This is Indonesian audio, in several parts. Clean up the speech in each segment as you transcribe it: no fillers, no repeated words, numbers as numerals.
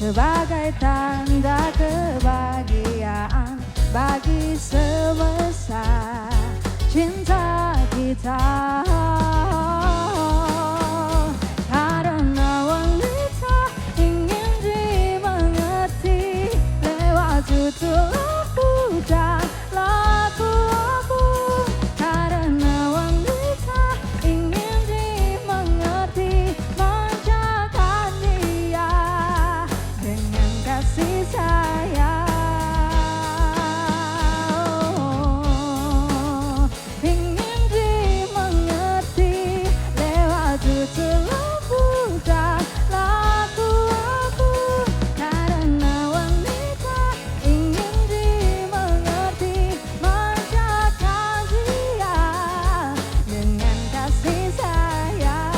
sebagai tanda kebahagiaan bagi semesta cinta kita. Karena wanita ingin dimengerti lewat tutur ucap laku aku. Karena wanita ingin dimengerti, manjakan dia dengan kasih sayang. Ingin dimengerti lewat tutur ucap laku aku. Karena wanita ingin dimengerti, manjakan dia dengan kasih sayang.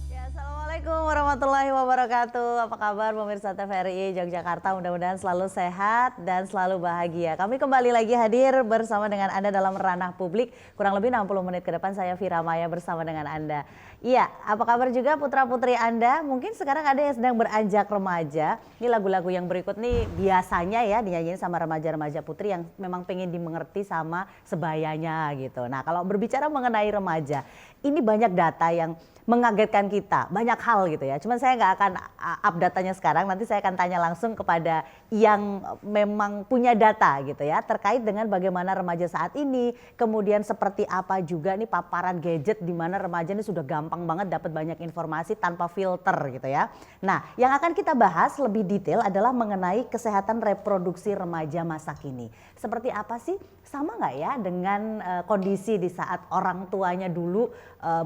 Ya, Assalamualaikum warahmatullahi wabarakatuh. Apa kabar pemirsa TVRI Yogyakarta? Mudah-mudahan selalu sehat dan selalu bahagia. Kami kembali lagi hadir bersama dengan Anda dalam ranah publik. Kurang lebih 60 menit ke depan saya Vira Maya bersama dengan Anda. Iya, apa kabar juga putra-putri Anda? Mungkin sekarang ada yang sedang beranjak remaja. Ini lagu-lagu yang berikut nih biasanya ya dinyanyiin sama remaja-remaja putri yang memang pengen dimengerti sama sebayanya gitu. Nah, kalau berbicara mengenai remaja, ini banyak data yang mengagetkan kita, banyak hal gitu ya. Cuman saya nggak akan up datanya sekarang, nanti saya akan tanya langsung kepada yang memang punya data gitu ya, terkait dengan bagaimana remaja saat ini, kemudian seperti apa juga nih paparan gadget di mana remaja ini sudah gampang banget dapat banyak informasi tanpa filter gitu ya. Nah, yang akan kita bahas lebih detail adalah mengenai kesehatan reproduksi remaja masa kini. Seperti apa sih? Sama nggak ya dengan kondisi di saat orang tuanya dulu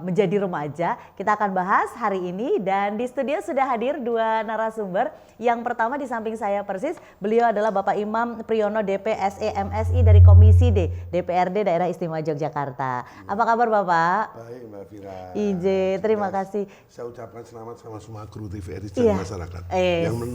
menjadi remaja? Kita akan bahas hari ini dan di studio sudah hadir dua narasumber. Yang pertama di samping saya persis, beliau adalah Bapak Imam Priyono DPSE MSI dari Komisi D DPRD Daerah Istimewa Yogyakarta. Apa kabar Bapak? Baik Mbak Vira. Terima kasih. Saya ucapkan selamat sama semua kru TVRI dan masyarakat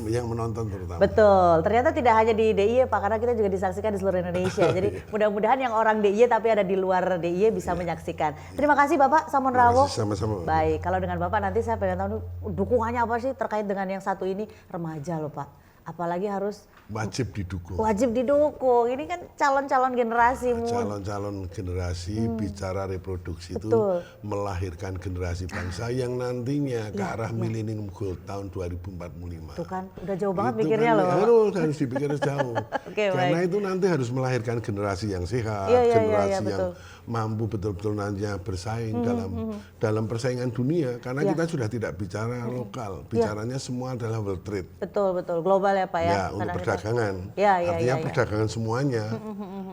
yang menonton terutama. Betul, ternyata tidak hanya di DIY Pak, karena kita juga disaksikan di seluruh Indonesia. Jadi mudah-mudahan yang orang DIY tapi ada di luar DIY bisa menyaksikan. Terima kasih Bapak Samun Rawo. Sama-sama. Baik, kalau dengan Bapak nanti saya pengen tahu dukungannya apa sih terkait dengan yang satu ini, remaja loh Pak. Apalagi harus Wajib didukung. wajib didukung. Ini kan calon-calon generasi. Calon-calon generasi bicara reproduksi itu Betul. melahirkan generasi bangsa yang nantinya ke arah millennium goal tahun 2045. Tuh kan, udah jauh banget Itu mikirnya kan loh Bapak. harus dipikir jauh. Oke, Karena baik. itu nanti harus melahirkan generasi yang sehat, Iya, generasi yang betul. mampu betul-betul nantinya bersaing dalam persaingan dunia. Karena kita sudah tidak bicara lokal, bicaranya semua adalah world trade. Betul, global ya Pak ya. Ya, Karena untuk kita- perdagangan. Ya, Artinya ya. perdagangan semuanya.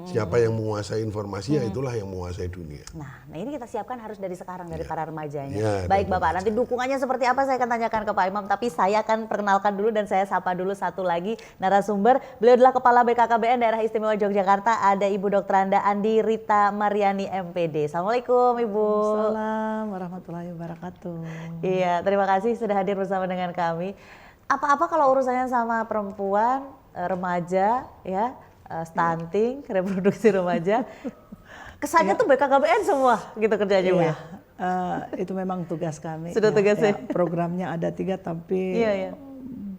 Siapa yang menguasai informasi, ya itulah yang menguasai dunia. Nah ini kita siapkan harus dari sekarang, dari para remajanya. Ya, Baik dari Bapak, nanti dukungannya seperti apa saya akan tanyakan ke Pak Imam. Tapi saya akan perkenalkan dulu dan saya sapa dulu satu lagi narasumber. Beliau adalah Kepala BKKBN Daerah Istimewa Yogyakarta. Ada Ibu Dr. Andi Rita Mariani MPD. Assalamualaikum Ibu. Assalamualaikum warahmatullahi wabarakatuh. Iya, terima kasih sudah hadir bersama dengan kami. Apa-apa kalau urusannya sama perempuan, remaja, ya, stunting, reproduksi remaja, kesannya tuh BKKBN semua gitu kerjanya Bu ya. Itu memang tugas kami. Sudah tugasnya. Programnya ada 3 tapi Iya.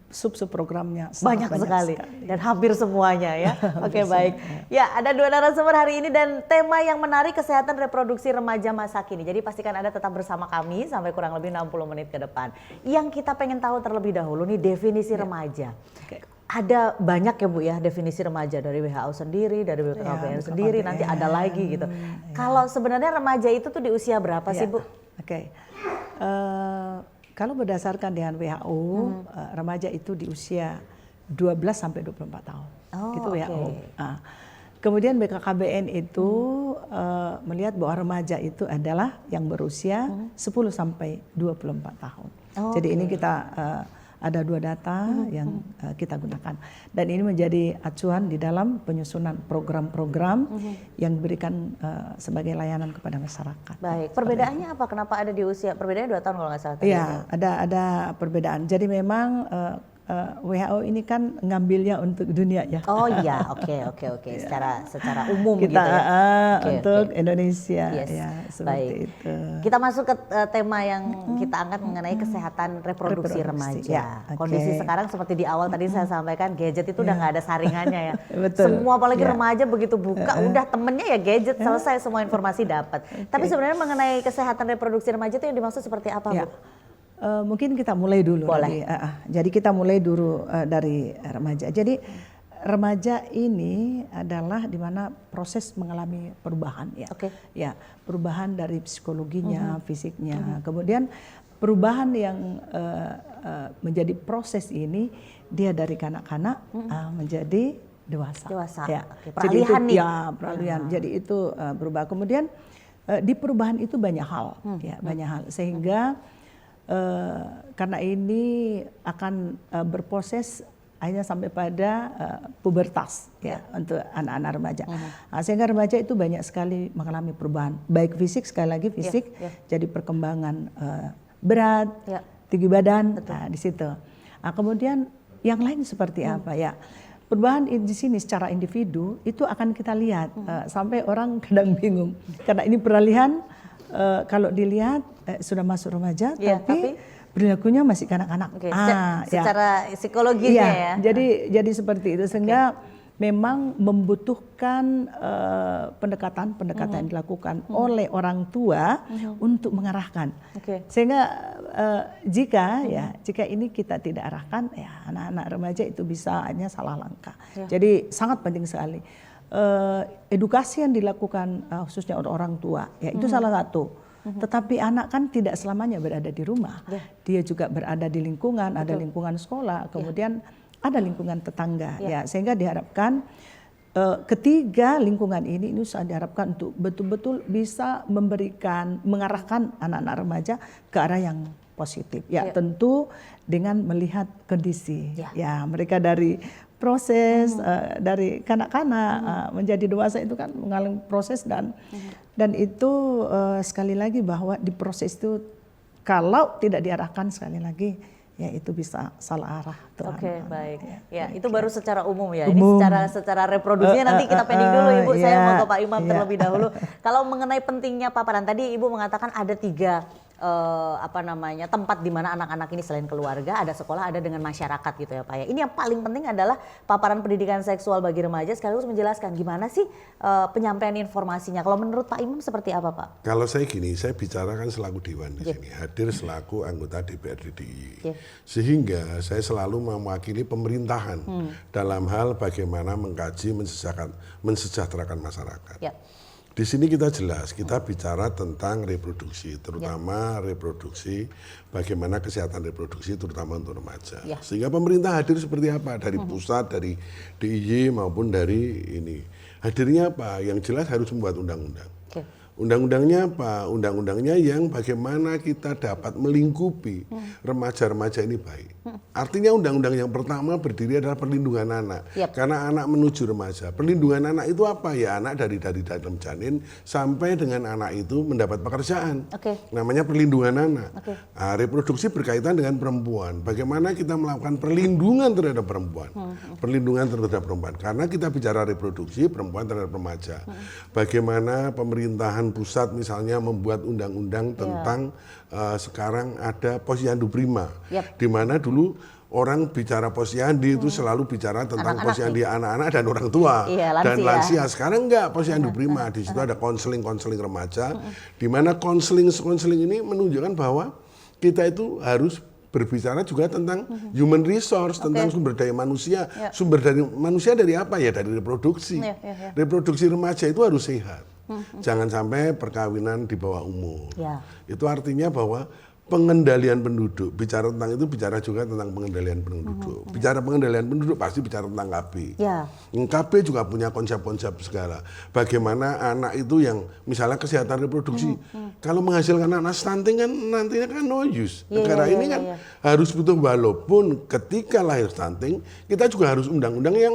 sub-programnya Banyak sekali dan hampir semuanya ya. Oke, baik. semuanya. Ya, ada dua narasumber hari ini dan tema yang menarik kesehatan reproduksi remaja masa kini. Jadi pastikan Anda tetap bersama kami sampai kurang lebih 60 menit ke depan. Yang kita pengen tahu terlebih dahulu nih definisi remaja. Oke. Ada banyak ya Bu ya definisi remaja dari WHO sendiri, dari BKKBN sendiri, nanti ada lagi gitu. Kalau sebenarnya remaja itu tuh di usia berapa sih Bu? Oke. Kalau berdasarkan dengan WHO, remaja itu di usia 12 sampai 24 tahun. Oh, Itu oke. WHO. Nah, kemudian BKKBN itu melihat bahwa remaja itu adalah yang berusia 10 sampai 24 tahun. Oh, Jadi ini oke. kita ada 2 data yang kita gunakan dan ini menjadi acuan di dalam penyusunan program-program yang diberikan sebagai layanan kepada masyarakat. Baik, perbedaannya apa? Kenapa ada di usia? Perbedaannya 2 tahun kalau nggak salah. tadi. Iya, ada perbedaan. Jadi memang WHO ini kan ngambilnya untuk dunia ya. Oh iya, oke. Secara umum Kita gitu ya. untuk Indonesia Yes. ya seperti Baik. itu. Kita masuk ke tema yang kita angkat mengenai kesehatan reproduksi remaja. ya, oke. Kondisi sekarang seperti di awal tadi saya sampaikan, gadget itu udah nggak ada saringannya ya. Betul. Semua apalagi Ya. remaja begitu buka udah temennya ya gadget, selesai semua informasi dapat. Tapi sebenarnya mengenai kesehatan reproduksi remaja itu yang dimaksud seperti apa, Ya. Bu? Mungkin kita mulai dulu. Boleh. Jadi kita mulai dulu dari remaja. Jadi remaja ini adalah di mana proses mengalami perubahan ya. Oke. Ya, perubahan dari psikologinya, fisiknya. Kemudian perubahan yang menjadi proses ini dia dari kanak-kanak menjadi dewasa. Dewasa. Ya. Oke, Jadi peralihan itu, nih. ya, peralihan. Jadi itu berubah. Kemudian di perubahan itu banyak hal, ya, banyak hal sehingga karena ini akan berproses akhirnya sampai pada pubertas ya untuk anak-anak remaja. Nah, sehingga remaja itu banyak sekali mengalami perubahan, baik fisik sekali lagi fisik, jadi perkembangan berat, tinggi badan, nah, di situ. Nah, kemudian yang lain seperti apa ya? Perubahan di sini secara individu itu akan kita lihat sampai orang kadang bingung karena ini peralihan. Kalau dilihat sudah masuk remaja, tapi perilakunya masih kanak-kanak. Okay. Secara psikologisnya ya. Jadi seperti itu sehingga memang membutuhkan pendekatan yang dilakukan oleh orang tua untuk mengarahkan. Sehingga jika ini kita tidak arahkan, ya anak-anak remaja itu bisa hanya salah langkah. Jadi sangat penting sekali. Edukasi yang dilakukan khususnya oleh orang tua ya itu salah satu. Tetapi anak kan tidak selamanya berada di rumah, dia juga berada di lingkungan, ada lingkungan sekolah, kemudian ada lingkungan tetangga ya, sehingga diharapkan ketiga lingkungan ini diharapkan untuk betul-betul bisa mengarahkan anak-anak remaja ke arah yang positif ya, tentu dengan melihat kondisi ya mereka dari proses dari kanak-kanak menjadi dewasa itu kan mengalami proses dan itu sekali lagi bahwa di proses itu kalau tidak diarahkan sekali lagi ya itu bisa salah arah. Oke, baik. Ya, itu baru secara umum ya. Ini secara reproduksinya nanti kita pending dulu Ibu. Saya mau ke Pak Imam terlebih dahulu. Kalau mengenai pentingnya paparan tadi Ibu mengatakan ada 3 tempat di mana anak-anak ini selain keluarga, ada sekolah, ada dengan masyarakat gitu ya Pak ya. Ini yang paling penting adalah paparan pendidikan seksual bagi remaja sekaligus menjelaskan gimana sih penyampaian informasinya. Kalau menurut Pak Imam seperti apa Pak? Kalau saya gini, saya bicarakan selaku Dewan di sini, hadir selaku anggota DPRD DIY. Sehingga saya selalu mewakili pemerintahan dalam hal bagaimana mengkaji mensejahterakan masyarakat. Di sini kita jelas, kita bicara tentang reproduksi, terutama reproduksi, bagaimana kesehatan reproduksi terutama untuk remaja. Sehingga pemerintah hadir seperti apa, dari pusat, dari DIY maupun dari ini. Hadirnya apa? Yang jelas harus membuat undang-undang. Undang-undangnya apa? Undang-undangnya yang bagaimana kita dapat melingkupi remaja-remaja ini baik. Artinya undang-undang yang pertama berdiri adalah perlindungan anak. Karena anak menuju remaja. Perlindungan anak itu apa? Ya anak dari dalam janin sampai dengan anak itu mendapat pekerjaan. Namanya perlindungan anak. Nah, reproduksi berkaitan dengan perempuan. Bagaimana kita melakukan perlindungan terhadap perempuan. Perlindungan terhadap perempuan. Karena kita bicara reproduksi perempuan terhadap remaja. Bagaimana pemerintahan pusat misalnya membuat undang-undang tentang sekarang ada posyandu prima, di mana dulu orang bicara posyandu itu selalu bicara tentang posyandu anak-anak dan orang tua dan lansia. Sekarang enggak, posyandu prima, di situ ada konseling remaja, di mana konseling ini menunjukkan bahwa kita itu harus berbicara juga tentang human resource, tentang sumber daya manusia. Sumber daya manusia dari apa ya? Dari reproduksi. Reproduksi remaja itu harus sehat. Jangan sampai perkawinan di bawah umur. Itu artinya bahwa pengendalian penduduk, bicara tentang itu bicara juga tentang pengendalian penduduk. Bicara pengendalian penduduk pasti bicara tentang KB. KB juga punya konsep-konsep segala. Bagaimana anak itu yang misalnya kesehatan reproduksi, kalau menghasilkan anak stunting kan nantinya kan no use. Negara ini kan harus butuh, walaupun ketika lahir stunting kita juga harus undang-undang yang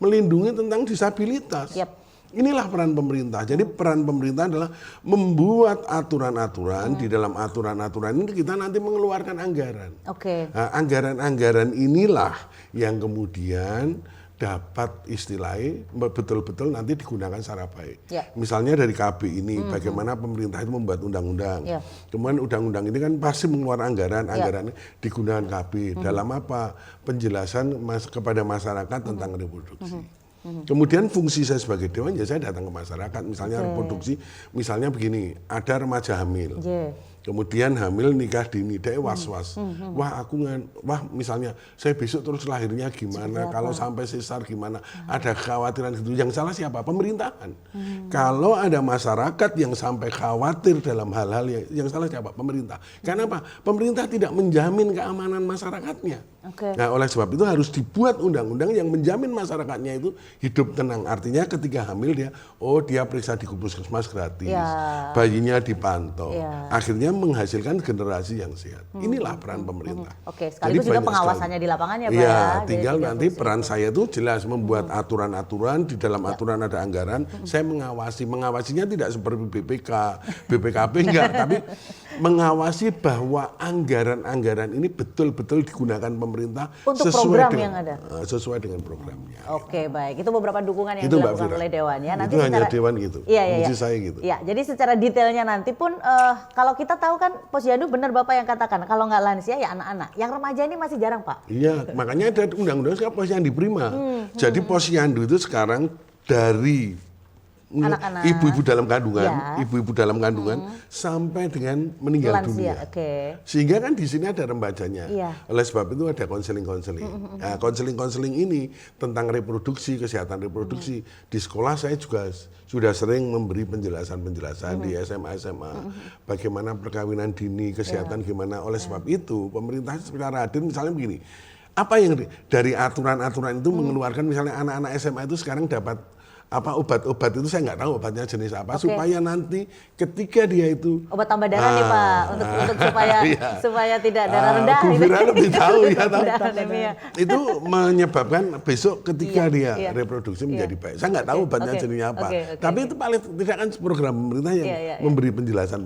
melindungi tentang disabilitas. Inilah peran pemerintah. Jadi peran pemerintah adalah membuat aturan-aturan. Di dalam aturan-aturan ini kita nanti mengeluarkan anggaran. Nah, anggaran-anggaran inilah yang kemudian dapat istilahnya betul-betul nanti digunakan secara baik. Misalnya dari KB ini, bagaimana pemerintah itu membuat undang-undang. Kemudian undang-undang ini kan pasti mengeluarkan anggaran digunakan KB. Dalam apa? Penjelasan kepada masyarakat tentang reproduksi. Kemudian fungsi saya sebagai dewan, ya saya datang ke masyarakat, misalnya reproduksi, misalnya begini, ada remaja hamil. Kemudian hamil nikah dini, dia was-was. Wah misalnya saya besok terus lahirnya gimana, kalau sampai sesar gimana, ada kekhawatiran gitu. Yang salah siapa? Pemerintahan. Kalau ada masyarakat yang sampai khawatir dalam hal-hal yang salah siapa? Pemerintah. Karena apa? Pemerintah tidak menjamin keamanan masyarakatnya. Nah, oleh sebab itu harus dibuat undang-undang yang menjamin masyarakatnya itu hidup tenang. Artinya ketika hamil dia periksa di puskesmas gratis, bayinya dipantau. Akhirnya menghasilkan generasi yang sehat. Inilah peran pemerintah. Sekaligus juga pengawasannya di lapangan ya Pak ya. Tinggal nanti peran saya itu jelas membuat aturan-aturan, di dalam aturan ada anggaran, saya mengawasi. Mengawasinya tidak seperti BPK, BPKP enggak, tapi mengawasi bahwa anggaran-anggaran ini betul-betul digunakan pemerintah untuk sesuai program dengan, yang ada. Sesuai dengan programnya. Baik. Itu beberapa dukungan yang itu dilakukan oleh Dewan ya. Nanti itu hanya Dewan gitu. Saya gitu. Iya, jadi secara detailnya nanti pun kalau kita tahu kan Posyandu benar Bapak yang katakan, kalau nggak lansia ya anak-anak. Yang remaja ini masih jarang Pak. Iya, makanya ada undang-undang sekarang Posyandu prima. Jadi Posyandu itu sekarang dari anak-anak, ibu-ibu dalam kandungan, sampai dengan meninggal dunia. Sehingga kan di sini ada rembajanya. Oleh sebab itu ada konseling. Nah, konseling ini tentang reproduksi, kesehatan reproduksi. Di sekolah saya juga sudah sering memberi penjelasan di SMA, bagaimana perkawinan dini, kesehatan gimana. Oleh sebab itu pemerintah secara hadir misalnya begini, apa yang dari aturan-aturan itu mengeluarkan misalnya anak-anak SMA itu sekarang dapat obat-obat itu saya nggak tahu obatnya jenis apa, supaya nanti ketika dia itu obat tambah darah nih Pak, untuk supaya tidak darah rendah. Bu Fira lebih tahu itu menyebabkan besok ketika dia reproduksi menjadi baik. Saya nggak tahu obatnya jenisnya apa, tapi itu paling tidak kan program pemerintah yang memberi penjelasan.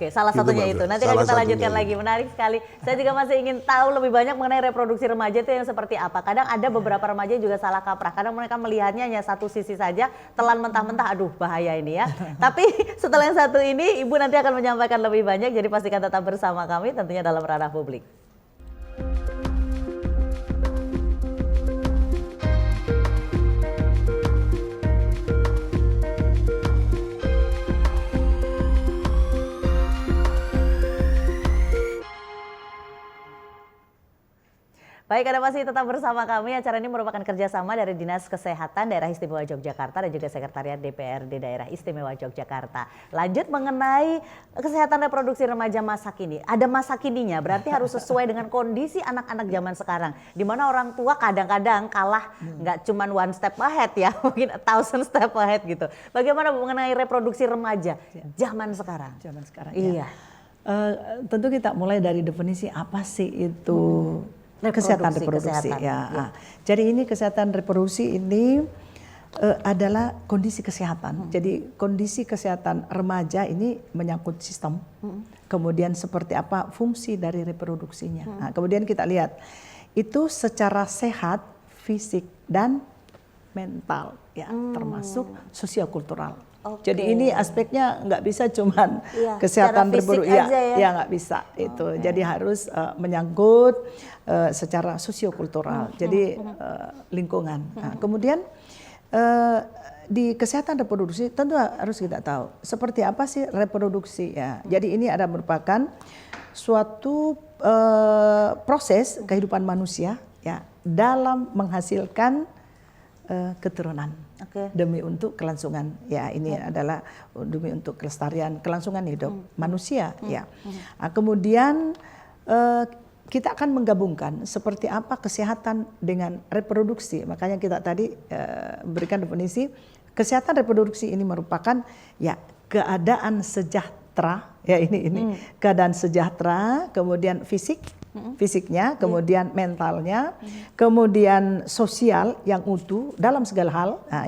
Salah satunya itu. Nanti kita lanjutkan lagi, menarik sekali. Saya juga masih ingin tahu lebih banyak mengenai reproduksi remaja itu yang seperti apa. Kadang ada beberapa remaja juga salah kaprah. Kadang mereka melihatnya hanya satu sisi saja, telan mentah-mentah, aduh bahaya ini ya. Tapi setelah yang satu ini, Ibu nanti akan menyampaikan lebih banyak, jadi pastikan tetap bersama kami tentunya dalam Ranah Publik. Baik, Anda masih tetap bersama kami. Acara ini merupakan kerjasama dari Dinas Kesehatan Daerah Istimewa Yogyakarta dan juga Sekretariat DPRD Daerah Istimewa Yogyakarta. Lanjut mengenai kesehatan reproduksi remaja masa kini. Ada masa kininya, berarti harus sesuai dengan kondisi anak-anak zaman sekarang. Di mana orang tua kadang-kadang kalah, nggak cuma one step ahead ya, mungkin 1000 step ahead gitu. Bagaimana mengenai reproduksi remaja zaman sekarang? Iya. Tentu kita mulai dari definisi apa sih itu kesehatan reproduksi. Jadi ini kesehatan reproduksi ini adalah kondisi kesehatan. Jadi kondisi kesehatan remaja ini menyangkut sistem. Kemudian seperti apa fungsi dari reproduksinya. Nah, kemudian kita lihat itu secara sehat, fisik dan mental ya, termasuk sosiokultural. Jadi ini aspeknya nggak bisa cuman kesehatan reproduksi ya nggak bisa itu. Jadi harus menyangkut secara sosiokultural. Jadi lingkungan. Nah, kemudian di kesehatan reproduksi tentu harus kita tahu seperti apa sih reproduksi ya. Jadi ini ada merupakan suatu proses kehidupan manusia ya dalam menghasilkan keturunan demi untuk kelangsungan ya, ini adalah demi untuk kelestarian kelangsungan hidup manusia ya. Nah, kemudian kita akan menggabungkan seperti apa kesehatan dengan reproduksi. Makanya kita tadi berikan definisi kesehatan reproduksi ini merupakan ya keadaan sejahtera ya, ini keadaan sejahtera, kemudian fisiknya, kemudian mentalnya, kemudian sosial yang utuh dalam segala hal. Nah,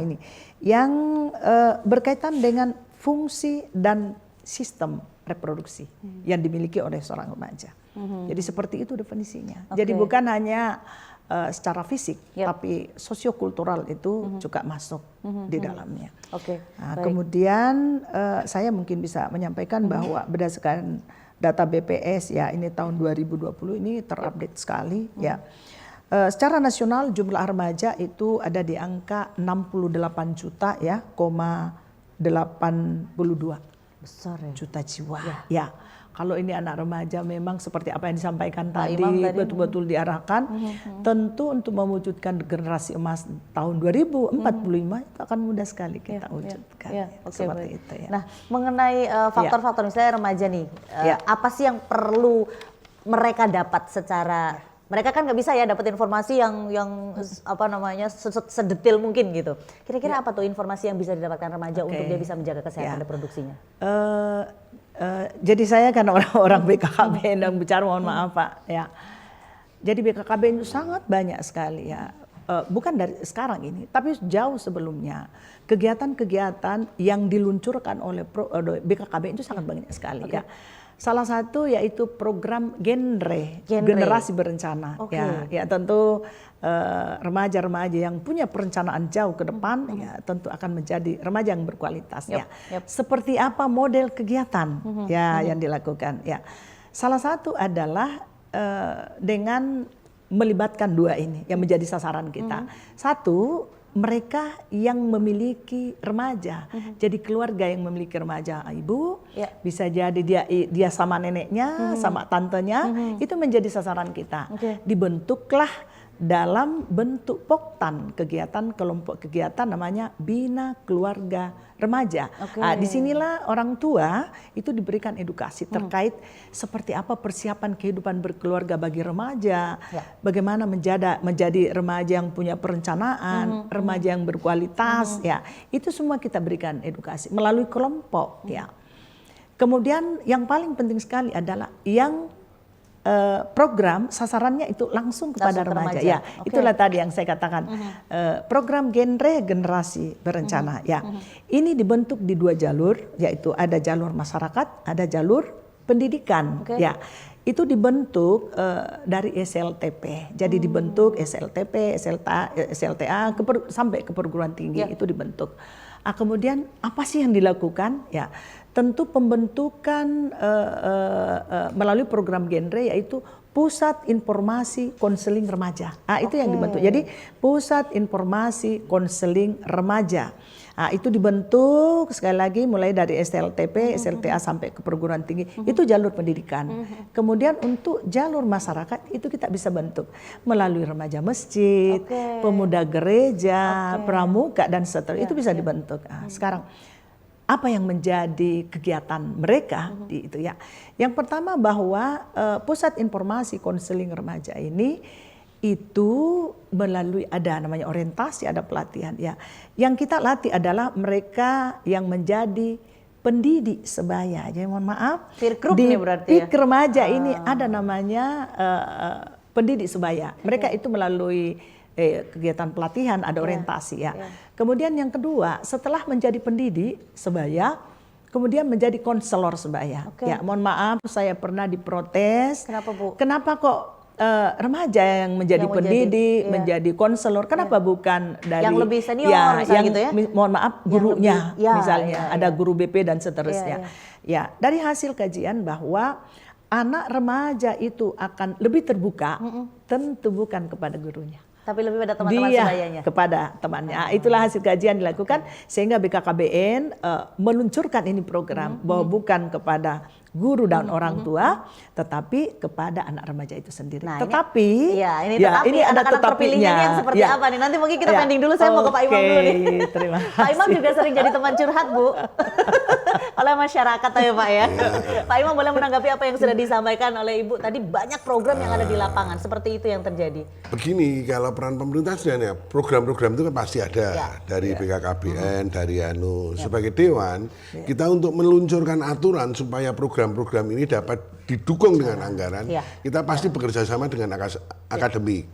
yang berkaitan dengan fungsi dan sistem reproduksi yang dimiliki oleh seorang remaja. Jadi seperti itu definisinya. Jadi bukan hanya secara fisik, tapi sosiokultural itu juga masuk di dalamnya. Nah, kemudian saya mungkin bisa menyampaikan bahwa berdasarkan data BPS ya, ini tahun 2020 ini terupdate sekali ya. Secara nasional jumlah remaja itu ada di angka 68 juta ya, 82 besar ya, juta jiwa ya. Kalau ini anak remaja memang seperti apa yang disampaikan tadi, betul-betul diarahkan tentu untuk mewujudkan generasi emas tahun 2045 itu akan mudah sekali kita wujudkan. Seperti itu ya. Nah, mengenai faktor-faktor misalnya remaja nih, apa sih yang perlu mereka dapat secara, mereka kan nggak bisa ya dapat informasi yang apa namanya sedetail mungkin gitu. Kira-kira apa tuh informasi yang bisa didapatkan remaja untuk dia bisa menjaga kesehatan reproduksinya? Jadi saya kan orang BKKBN dan bicara, mohon maaf Pak ya. Jadi BKKBN itu sangat banyak sekali ya. Bukan dari sekarang ini, tapi jauh sebelumnya kegiatan-kegiatan yang diluncurkan oleh BKKBN itu sangat banyak sekali ya. Salah satu yaitu program generasi berencana ya tentu remaja-remaja yang punya perencanaan jauh ke depan ya tentu akan menjadi remaja yang berkualitas ya. Seperti apa model kegiatan ya yang dilakukan ya. Salah satu adalah dengan melibatkan dua ini yang menjadi sasaran kita. Satu, mereka yang memiliki remaja, jadi keluarga yang memiliki remaja, ibu bisa jadi dia sama neneknya, sama tantenya, itu menjadi sasaran kita. Dibentuklah dalam bentuk Poktan, kegiatan kelompok kegiatan namanya Bina Keluarga Remaja. Nah, disinilah orang tua itu diberikan edukasi terkait seperti apa persiapan kehidupan berkeluarga bagi remaja, bagaimana menjadi remaja yang punya perencanaan, remaja yang berkualitas, ya itu semua kita berikan edukasi melalui kelompok, ya. Kemudian yang paling penting sekali adalah yang program sasarannya itu langsung kepada remaja. Ya, itulah tadi yang saya katakan. Program generasi berencana. Ya, ini dibentuk di dua jalur, yaitu ada jalur masyarakat, ada jalur pendidikan. Ya, itu dibentuk dari SLTP. Jadi dibentuk SLTP, SLTA sampai ke perguruan tinggi itu dibentuk. Kemudian apa sih yang dilakukan? Ya, tentu pembentukan melalui program genre yaitu Pusat Informasi Konseling Remaja. Itu yang dibentuk. Jadi Pusat Informasi Konseling Remaja. Itu dibentuk sekali lagi mulai dari SLTP, SLTA sampai ke perguruan tinggi. Itu jalur pendidikan. Kemudian untuk jalur masyarakat itu kita bisa bentuk melalui remaja masjid, pemuda gereja, pramuka dan seterusnya. Itu bisa dibentuk. Sekarang apa yang menjadi kegiatan mereka di itu ya? Yang pertama bahwa Pusat Informasi Konseling Remaja ini itu melalui ada namanya orientasi, ada pelatihan ya. Yang kita latih adalah mereka yang menjadi pendidik sebaya. Jadi mohon maaf, di PIK remaja ini ada namanya pendidik sebaya. Mereka itu melalui kegiatan pelatihan, ada orientasi ya. Kemudian yang kedua, setelah menjadi pendidik sebaya, kemudian menjadi konselor sebaya. Ya, mohon maaf saya pernah diprotes. Kenapa Bu? Kenapa kok remaja yang menjadi pendidik, menjadi konselor, kenapa bukan dari yang lebih senior misalnya gitu ya? Mohon maaf gurunya misalnya, ada guru BP dan seterusnya. Ya, dari hasil kajian bahwa anak remaja itu akan lebih terbuka, tentu bukan kepada gurunya, tapi lebih pada teman-teman sebayanya. Kepada temannya. Itulah hasil kajian dilakukan sehingga BKKBN meluncurkan ini program bahwa bukan kepada guru dan orang tua, tetapi kepada anak remaja itu sendiri. Nah, tetapi ini ada terpilihnya yang seperti apa nih? Nanti mungkin kita pending dulu. Saya mau ke Pak Imam dulu nih. Terima kasih. Pak Imam juga sering jadi teman curhat, Bu. oleh masyarakat ya Pak ya. Pak Imam boleh menanggapi apa yang sudah disampaikan oleh Ibu tadi, banyak program yang ada di lapangan, seperti itu yang terjadi. Begini, kalau peran pemerintah sebenarnya program-program itu kan pasti ada dari BKKBN, dari sebagai dewan, kita untuk meluncurkan aturan supaya program-program ini dapat didukung dengan anggaran, kita pasti bekerja sama dengan akademik.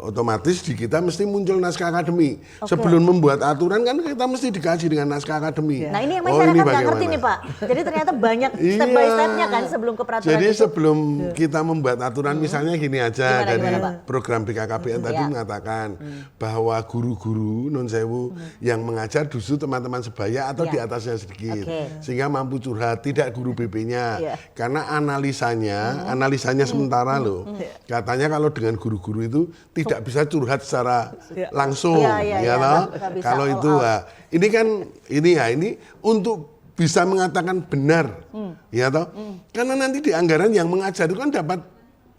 Otomatis di kita mesti muncul naskah akademik. Sebelum membuat aturan kan kita mesti dikaji dengan naskah akademik. Nah ini yang masyarakat nggak ngerti nih Pak. Jadi ternyata banyak step by stepnya kan sebelum ke peraturan. Jadi sebelum kita membuat aturan, misalnya gini aja, dari program BKKBN tadi mengatakan bahwa guru-guru non sewu yang mengajar justru teman-teman sebaya atau di atasnya sedikit, sehingga mampu curhat, tidak guru BP-nya. Karena analisanya sementara loh. Katanya kalau dengan guru-guru itu tidak bisa curhat secara langsung, kalau itu ini kan ini untuk bisa mengatakan benar, ya toh? Karena nanti di anggaran yang mengajar itu kan dapat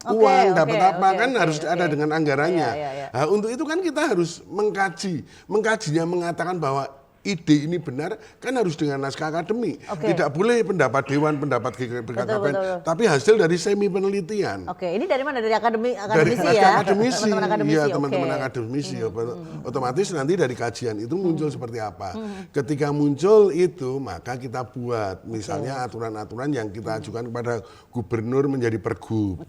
uang, dapat apa kan harus ada dengan anggarannya. Nah, untuk itu kan kita harus mengkajinya mengatakan bahwa ide ini benar kan harus dengan naskah akademik. Tidak boleh pendapat dewan, pendapat BKKBN, tapi hasil dari semi penelitian. Ini dari mana? Dari akademisi dari ya? Akademisi. Iya, teman-teman akademisi. Otomatis nanti dari kajian itu muncul seperti apa. Ketika muncul itu, maka kita buat misalnya aturan-aturan yang kita ajukan kepada gubernur menjadi pergub.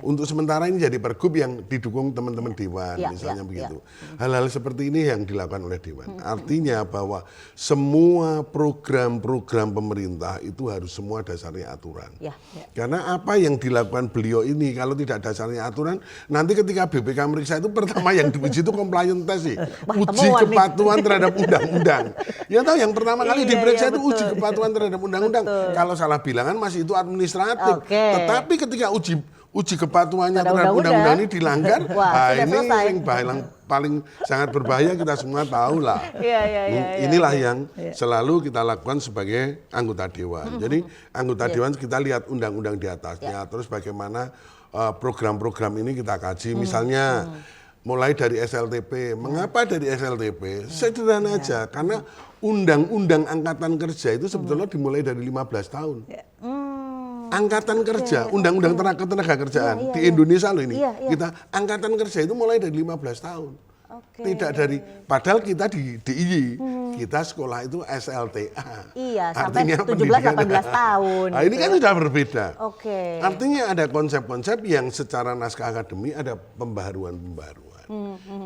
Untuk sementara ini jadi pergub yang didukung teman-teman dewan, misalnya begitu. Hal-hal seperti ini yang dilakukan oleh dewan. Artinya bahwa semua program-program pemerintah itu harus semua dasarnya aturan. Karena apa yang dilakukan beliau ini kalau tidak dasarnya aturan, nanti ketika BPK meriksa itu pertama yang diuji itu compliance test sih. Uji kepatuhan terhadap undang-undang. Ya tahu yang pertama kali diperiksa itu uji kepatuhan terhadap undang-undang. Kalau salah bilangan masih itu administratif. Tetapi ketika uji kepatuhannya terhadap undang-undang ini dilanggar, ini yang paling sangat berbahaya, kita semua tahu lah. Inilah yang selalu kita lakukan sebagai anggota dewan. Jadi anggota dewan kita lihat undang-undang di atasnya, terus bagaimana program-program ini kita kaji. Misalnya mulai dari SLTP. Mengapa dari SLTP? Sederhana aja, karena undang-undang angkatan kerja itu sebetulnya dimulai dari 15 tahun. Angkatan kerja, undang-undang tenaga kerjaan di Indonesia loh ini. Kita angkatan kerja itu mulai dari 15 tahun. Tidak dari, padahal kita di DIY, kita sekolah itu SLTA. Sampai 17-18 tahun. Nah, ini kan sudah berbeda. Artinya ada konsep-konsep yang secara naskah akademik ada pembaharuan-pembaharuan.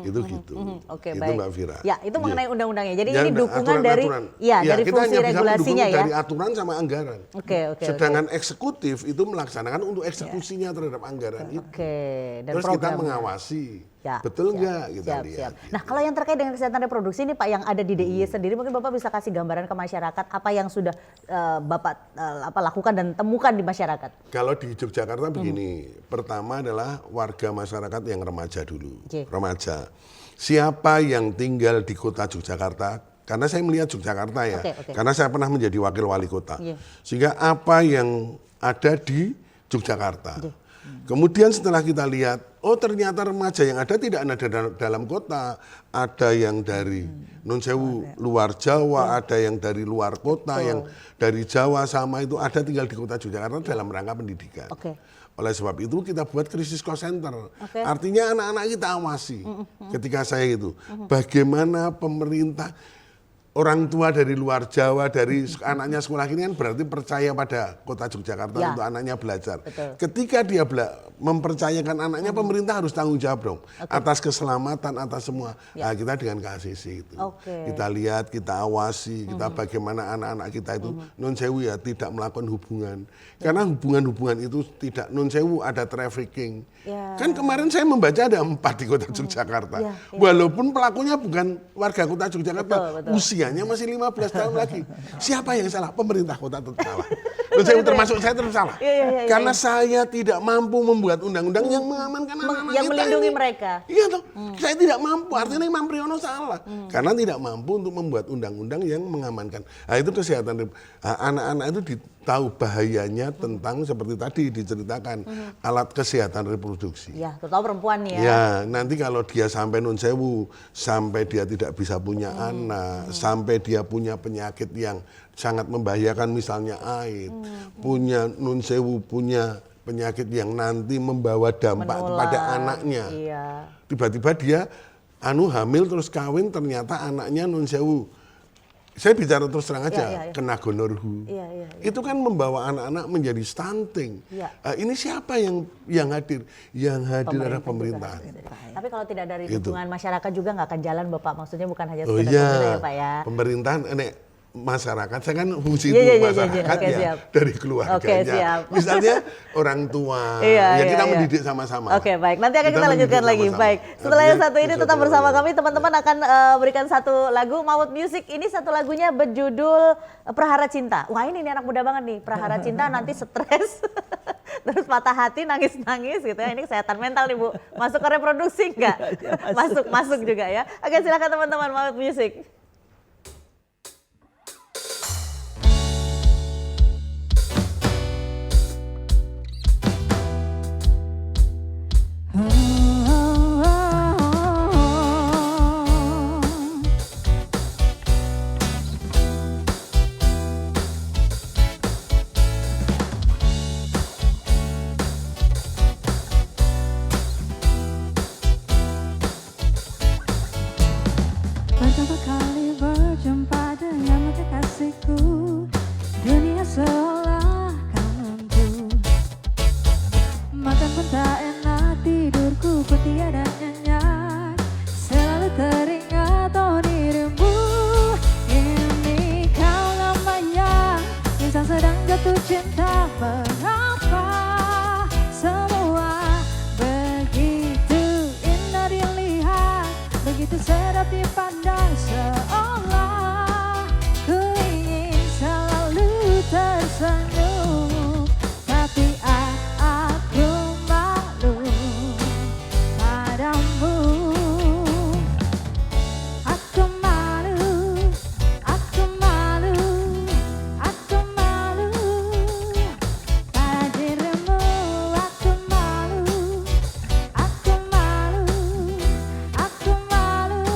Itu gitu. Itu baik. Mbak Fira. Itu mengenai undang-undangnya. Jadi ini dukungan dari dari fungsi regulasinya ya. Dari aturan sama anggaran. Sedangkan eksekutif itu melaksanakan untuk eksekusinya terhadap anggaran itu. Terus kita mengawasi. Betul enggak kita lihat. Nah, kalau yang terkait dengan kesehatan reproduksi ini Pak yang ada di DIY sendiri, mungkin Bapak bisa kasih gambaran ke masyarakat apa yang sudah Bapak lakukan dan temukan di masyarakat. Kalau di Yogyakarta begini, pertama adalah warga masyarakat yang remaja dulu. Remaja. Siapa yang tinggal di kota Yogyakarta, karena saya melihat Yogyakarta ya, karena saya pernah menjadi wakil wali kota. Sehingga apa yang ada di Yogyakarta. Kemudian setelah kita lihat, oh ternyata remaja yang ada tidak ada dalam kota, ada yang dari non sewu luar Jawa, ada yang dari luar kota, yang dari Jawa sama itu ada tinggal di kota Yogyakarta dalam rangka pendidikan. Oleh sebab itu kita buat krisis call center. Artinya anak-anak kita awasi. Ketika saya itu, bagaimana pemerintah, orang tua dari luar Jawa, dari anaknya sekolah ini kan berarti percaya pada kota Yogyakarta untuk anaknya belajar. Ketika dia mempercayakan anaknya, pemerintah harus tanggung jawab dong atas keselamatan, atas semua. Nah, kita dengan KHCC itu, kita lihat, kita awasi, kita bagaimana anak-anak kita itu non sewu ya tidak melakukan hubungan. Karena hubungan-hubungan itu tidak non sewu, ada trafficking. Kan kemarin saya membaca ada 4 di kota Yogyakarta. Walaupun pelakunya bukan warga kota Yogyakarta, usianya masih 15 tahun lagi. Siapa yang salah? Pemerintah kota tetap salah. Saya termasuk saya tetap salah. Karena saya tidak mampu membuat undang-undang yang mengamankan anak-anak yang kita melindungi ini. mereka. Iya toh. Saya tidak mampu. Artinya Imam Priyono salah. Karena tidak mampu untuk membuat undang-undang yang mengamankan. Nah, itu kesehatan anak-anak itu tahu bahayanya tentang seperti tadi diceritakan alat kesehatan reproduksi. Ya, terutama perempuan nih ya. Ya, nanti kalau dia sampai nun sewu, sampai dia tidak bisa punya anak, sampai dia punya penyakit yang sangat membahayakan misalnya AIDS, punya nun sewu, punya penyakit yang nanti membawa dampak kepada anaknya. Iya. Tiba-tiba dia hamil terus kawin ternyata anaknya nun sewu. Saya bicara terus terang aja, kena gonorhu. Itu kan membawa anak-anak menjadi stunting. Ini siapa yang hadir? Yang hadir adalah pemerintahan. Tapi kalau tidak dari dukungan masyarakat juga nggak akan jalan Bapak. Maksudnya bukan hanya Oh sekedar pemerintah ya Pak ya. Pemerintahan, masyarakat, saya kan fungsi itu masyarakat ya dari keluarganya. Misalnya orang tua, kita mendidik sama-sama. Oke, baik. Nanti akan kita lanjutkan lagi. Baik. Setelah yang satu ini tetap bersama kami, teman-teman akan berikan satu lagu Maut Music. Ini satu lagunya berjudul Prahara Cinta. Wah ini anak muda banget nih, Prahara Cinta nanti stres, terus patah hati, nangis-nangis gitu ya. Ini kesehatan mental nih Bu. Masuk ke reproduksi nggak? Masuk juga ya. Oke, silakan teman-teman, Maut Music. Pertama kali berjumpa dengan kekasihku, dunia seolah kan luntur. Makan pun tak enak, tidurku pun tiada nyenyak. Selalu teringat dirimu. Ini kau namanya insan sedang jatuh cinta. Mengapa semua begitu indah dilihat, begitu sedap dipandang, seolah ku ingin selalu tersenyum, tapi aku malu padamu. Aku malu, aku malu, aku malu pada dirimu. Aku malu, aku malu, aku malu.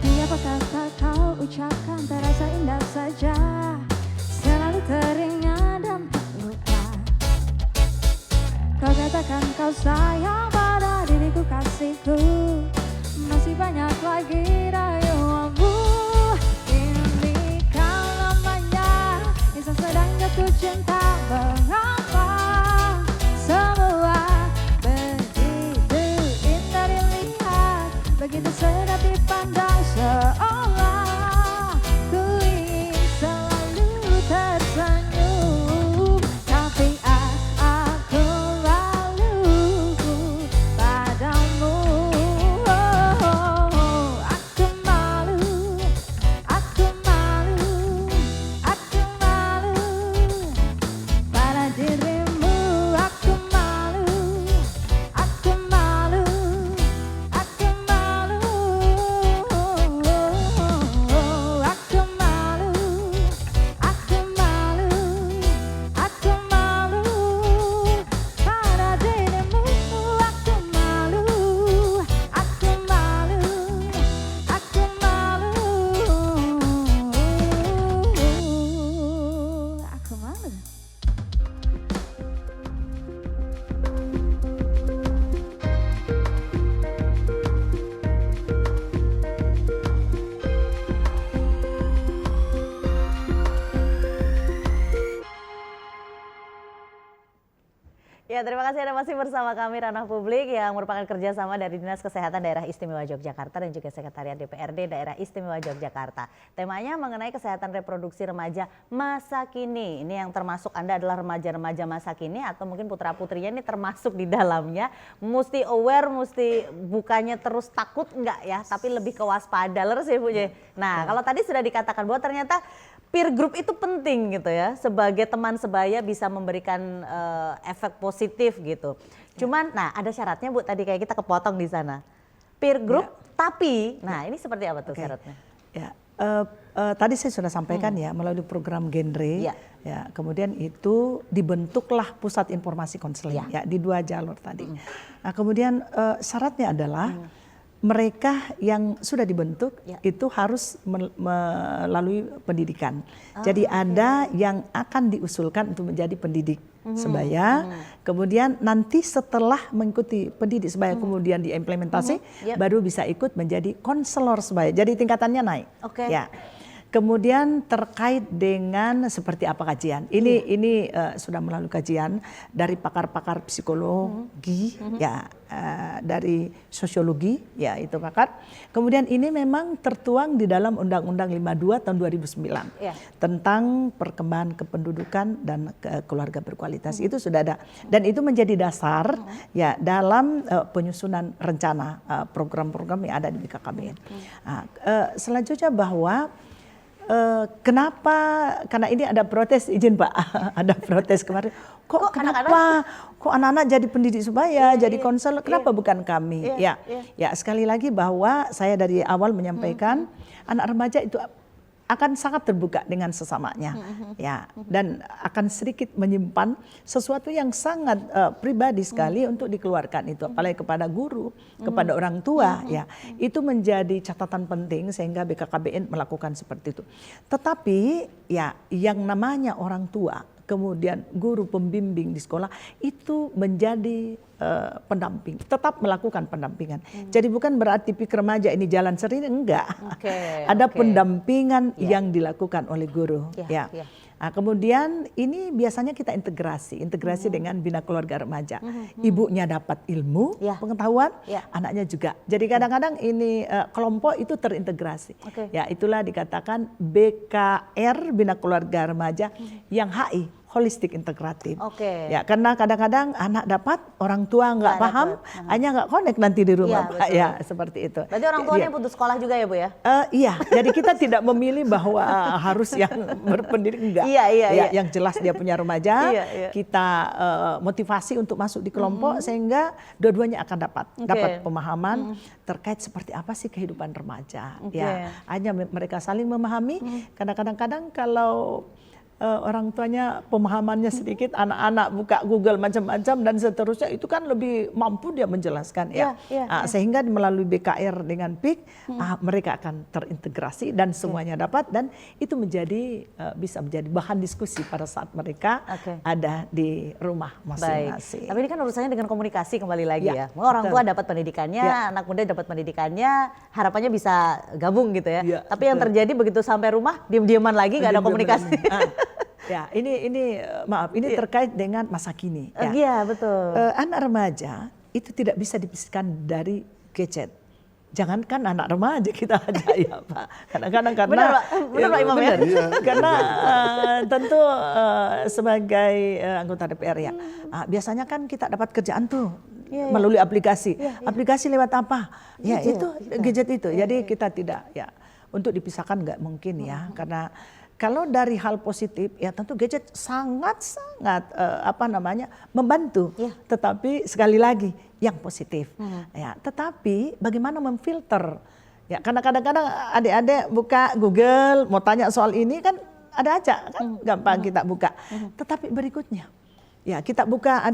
Tiap kata kau ucapkan terasa indah saja, selalu teringat dan tak lupa. Kau katakan kau sayang pada diriku, kasihku. Masih banyak lagi rayuanmu. Ini kau namanya insan sedang jatuh cinta. Mengapa semua begitu indah dilihat, begitu sedap dipandang, seolah ku ingin selalu tersenyum, tapi aku malu padamu. Aku malu, aku malu, aku malu pada dirimu. Aku malu, aku malu, aku malu, aku malu, aku malu, aku malu pada dirimu. Aku malu, aku malu, aku malu, aku malu. Ya, terima kasih Anda masih bersama kami Ranah Publik yang merupakan kerjasama dari Dinas Kesehatan Daerah Istimewa Yogyakarta dan juga Sekretariat DPRD Daerah Istimewa Yogyakarta. Temanya mengenai kesehatan reproduksi remaja masa kini. Ini yang termasuk Anda adalah remaja-remaja masa kini atau mungkin putra-putrinya ini termasuk di dalamnya. Mesti aware, mesti bukannya terus takut enggak ya, tapi lebih ke waspada. Leres ya Bu. Nah, kalau tadi sudah dikatakan bahwa ternyata peer group itu penting gitu ya, sebagai teman sebaya bisa memberikan efek positif gitu. Cuman, nah ada syaratnya Bu, tadi kayak kita kepotong di sana. Peer group, tapi, nah ini seperti apa tuh syaratnya? Ya, Tadi saya sudah sampaikan ya melalui program genre, ya kemudian itu dibentuklah pusat informasi konseling ya di 2 jalur tadi. Nah kemudian syaratnya adalah mereka yang sudah dibentuk itu harus melalui pendidikan. Jadi ada yang akan diusulkan untuk menjadi pendidik sebaya, kemudian nanti setelah mengikuti pendidik sebaya kemudian diimplementasi, baru bisa ikut menjadi konselor sebaya. Jadi tingkatannya naik. Ya. Kemudian terkait dengan seperti apa kajian, ini sudah melalui kajian dari pakar-pakar psikologi, ya dari sosiologi, ya itu pakar. Kemudian ini memang tertuang di dalam Undang-Undang 52 tahun 2009 tentang perkembangan kependudukan dan keluarga berkualitas. Itu sudah ada dan itu menjadi dasar ya dalam penyusunan rencana program-program yang ada di BKKBN. Selanjutnya bahwa kenapa? Karena ini ada protes, izin Pak, ada protes kemarin. Kok kenapa? Kok anak-anak jadi pendidik sebaya, jadi konselor? Kenapa bukan kami? Ya sekali lagi bahwa saya dari awal menyampaikan anak remaja itu akan sangat terbuka dengan sesamanya, ya, dan akan sedikit menyimpan sesuatu yang sangat pribadi sekali untuk dikeluarkan itu, apalagi kepada guru, kepada orang tua, ya, itu menjadi catatan penting sehingga BKKBN melakukan seperti itu. Tetapi ya, yang namanya orang tua, kemudian guru pembimbing di sekolah itu menjadi pendamping, tetap melakukan pendampingan. Jadi bukan berarti PIK remaja ini jalan sendiri, enggak. Ada pendampingan yang dilakukan oleh guru. Nah, kemudian ini biasanya kita integrasi dengan Bina Keluarga Remaja. Ibunya dapat ilmu, pengetahuan, anaknya juga. Jadi kadang-kadang ini kelompok itu terintegrasi. Ya, itulah dikatakan BKR Bina Keluarga Remaja yang HI. Holistik integratif. Ya, karena kadang-kadang anak dapat, orang tua nggak paham, hanya nggak connect nanti di rumah, Pak. Ya, seperti itu. Berarti orang tuanya putus sekolah juga ya, Bu ya? Iya, jadi kita tidak memilih bahwa harus yang berpendidik, enggak. Yang jelas dia punya remaja, kita motivasi untuk masuk di kelompok sehingga dua-duanya akan dapat pemahaman terkait seperti apa sih kehidupan remaja. Ya, hanya mereka saling memahami. Kadang-kadang kalau orang tuanya pemahamannya sedikit, anak-anak buka Google macam-macam dan seterusnya, itu kan lebih mampu dia menjelaskan ya. Sehingga melalui BKR dengan PIK mereka akan terintegrasi dan semuanya dapat, dan itu menjadi bisa menjadi bahan diskusi pada saat mereka ada di rumah masing-masing. Tapi ini kan urusannya dengan komunikasi kembali lagi ya. Orang tua dapat pendidikannya, anak muda dapat pendidikannya, harapannya bisa gabung gitu ya. Tapi yang terjadi begitu sampai rumah diam-diaman lagi, nggak ada komunikasi. Ya, ini maaf, ini terkait dengan masa kini. Ya. Iya, betul. Anak remaja itu tidak bisa dipisahkan dari gadget. Jangankan anak remaja kita aja ya Pak. Kadang-kadang karena benar Pak Imam ya. Karena tentu sebagai anggota DPR ya, biasanya kan kita dapat kerjaan tuh melalui aplikasi. Aplikasi lewat apa? Ya itu gadget itu. Jadi kita tidak ya untuk dipisahkan nggak mungkin ya, karena kalau dari hal positif ya tentu gadget sangat-sangat membantu. Tetapi sekali lagi yang positif. Ya, tetapi bagaimana memfilter? Ya, karena kadang-kadang adik-adik buka Google mau tanya soal ini kan ada aja kan, gampang kita buka. Tetapi berikutnya ya kita buka,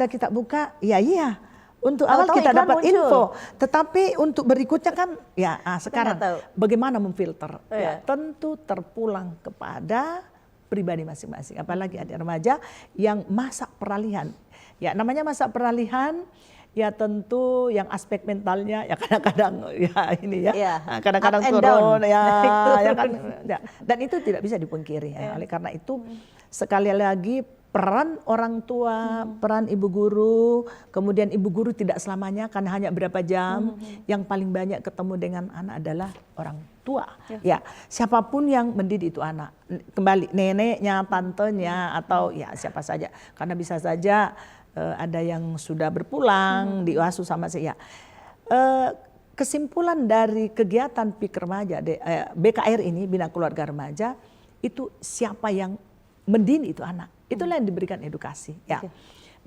iya. Untuk awal kita dapat info, tetapi untuk berikutnya kan ya sekarang bagaimana memfilter? Ya, tentu terpulang kepada pribadi masing-masing. Apalagi ada remaja yang masa peralihan. Ya, namanya masa peralihan ya tentu yang aspek mentalnya ya kadang-kadang ya ini ya, kadang-kadang turun ya kan. Ya. Dan itu tidak bisa dipungkiri ya. Oleh karena itu sekali lagi peran orang tua, peran ibu guru, kemudian ibu guru tidak selamanya karena hanya berapa jam, yang paling banyak ketemu dengan anak adalah orang tua. Ya, siapapun yang mendidik itu anak, kembali neneknya, tantenya atau ya siapa saja, karena bisa saja ada yang sudah berpulang diasuh sama saya. Kesimpulan dari kegiatan PIK remaja BKR ini, Bina Keluarga Remaja, itu siapa yang mendidik itu anak. Itulah yang diberikan edukasi. Ya.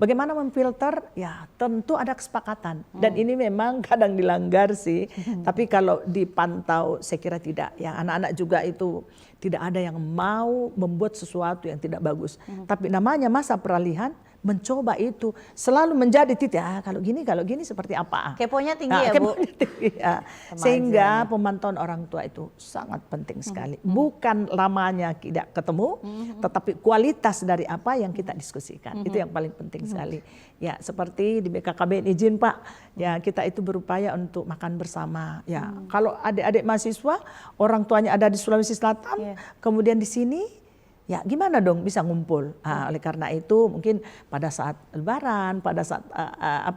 Bagaimana memfilter? Ya tentu ada kesepakatan dan ini memang kadang dilanggar sih. Tapi kalau dipantau saya kira tidak. Ya anak-anak juga itu tidak ada yang mau membuat sesuatu yang tidak bagus. Tapi namanya masa peralihan mencoba itu selalu menjadi titik. Kalau gini seperti apa? Keponya tinggi ya Bu. Tinggi, ya. Sehingga pemantauan orang tua itu sangat penting sekali. Bukan lamanya tidak ketemu, tetapi kualitas dari apa yang kita diskusikan itu yang paling penting sekali. Ya seperti di BKKBN izin Pak, ya kita itu berupaya untuk makan bersama. Ya kalau adik-adik mahasiswa orang tuanya ada di Sulawesi Selatan, kemudian di sini. Ya gimana dong bisa ngumpul? Oleh karena itu mungkin pada saat lebaran, pada saat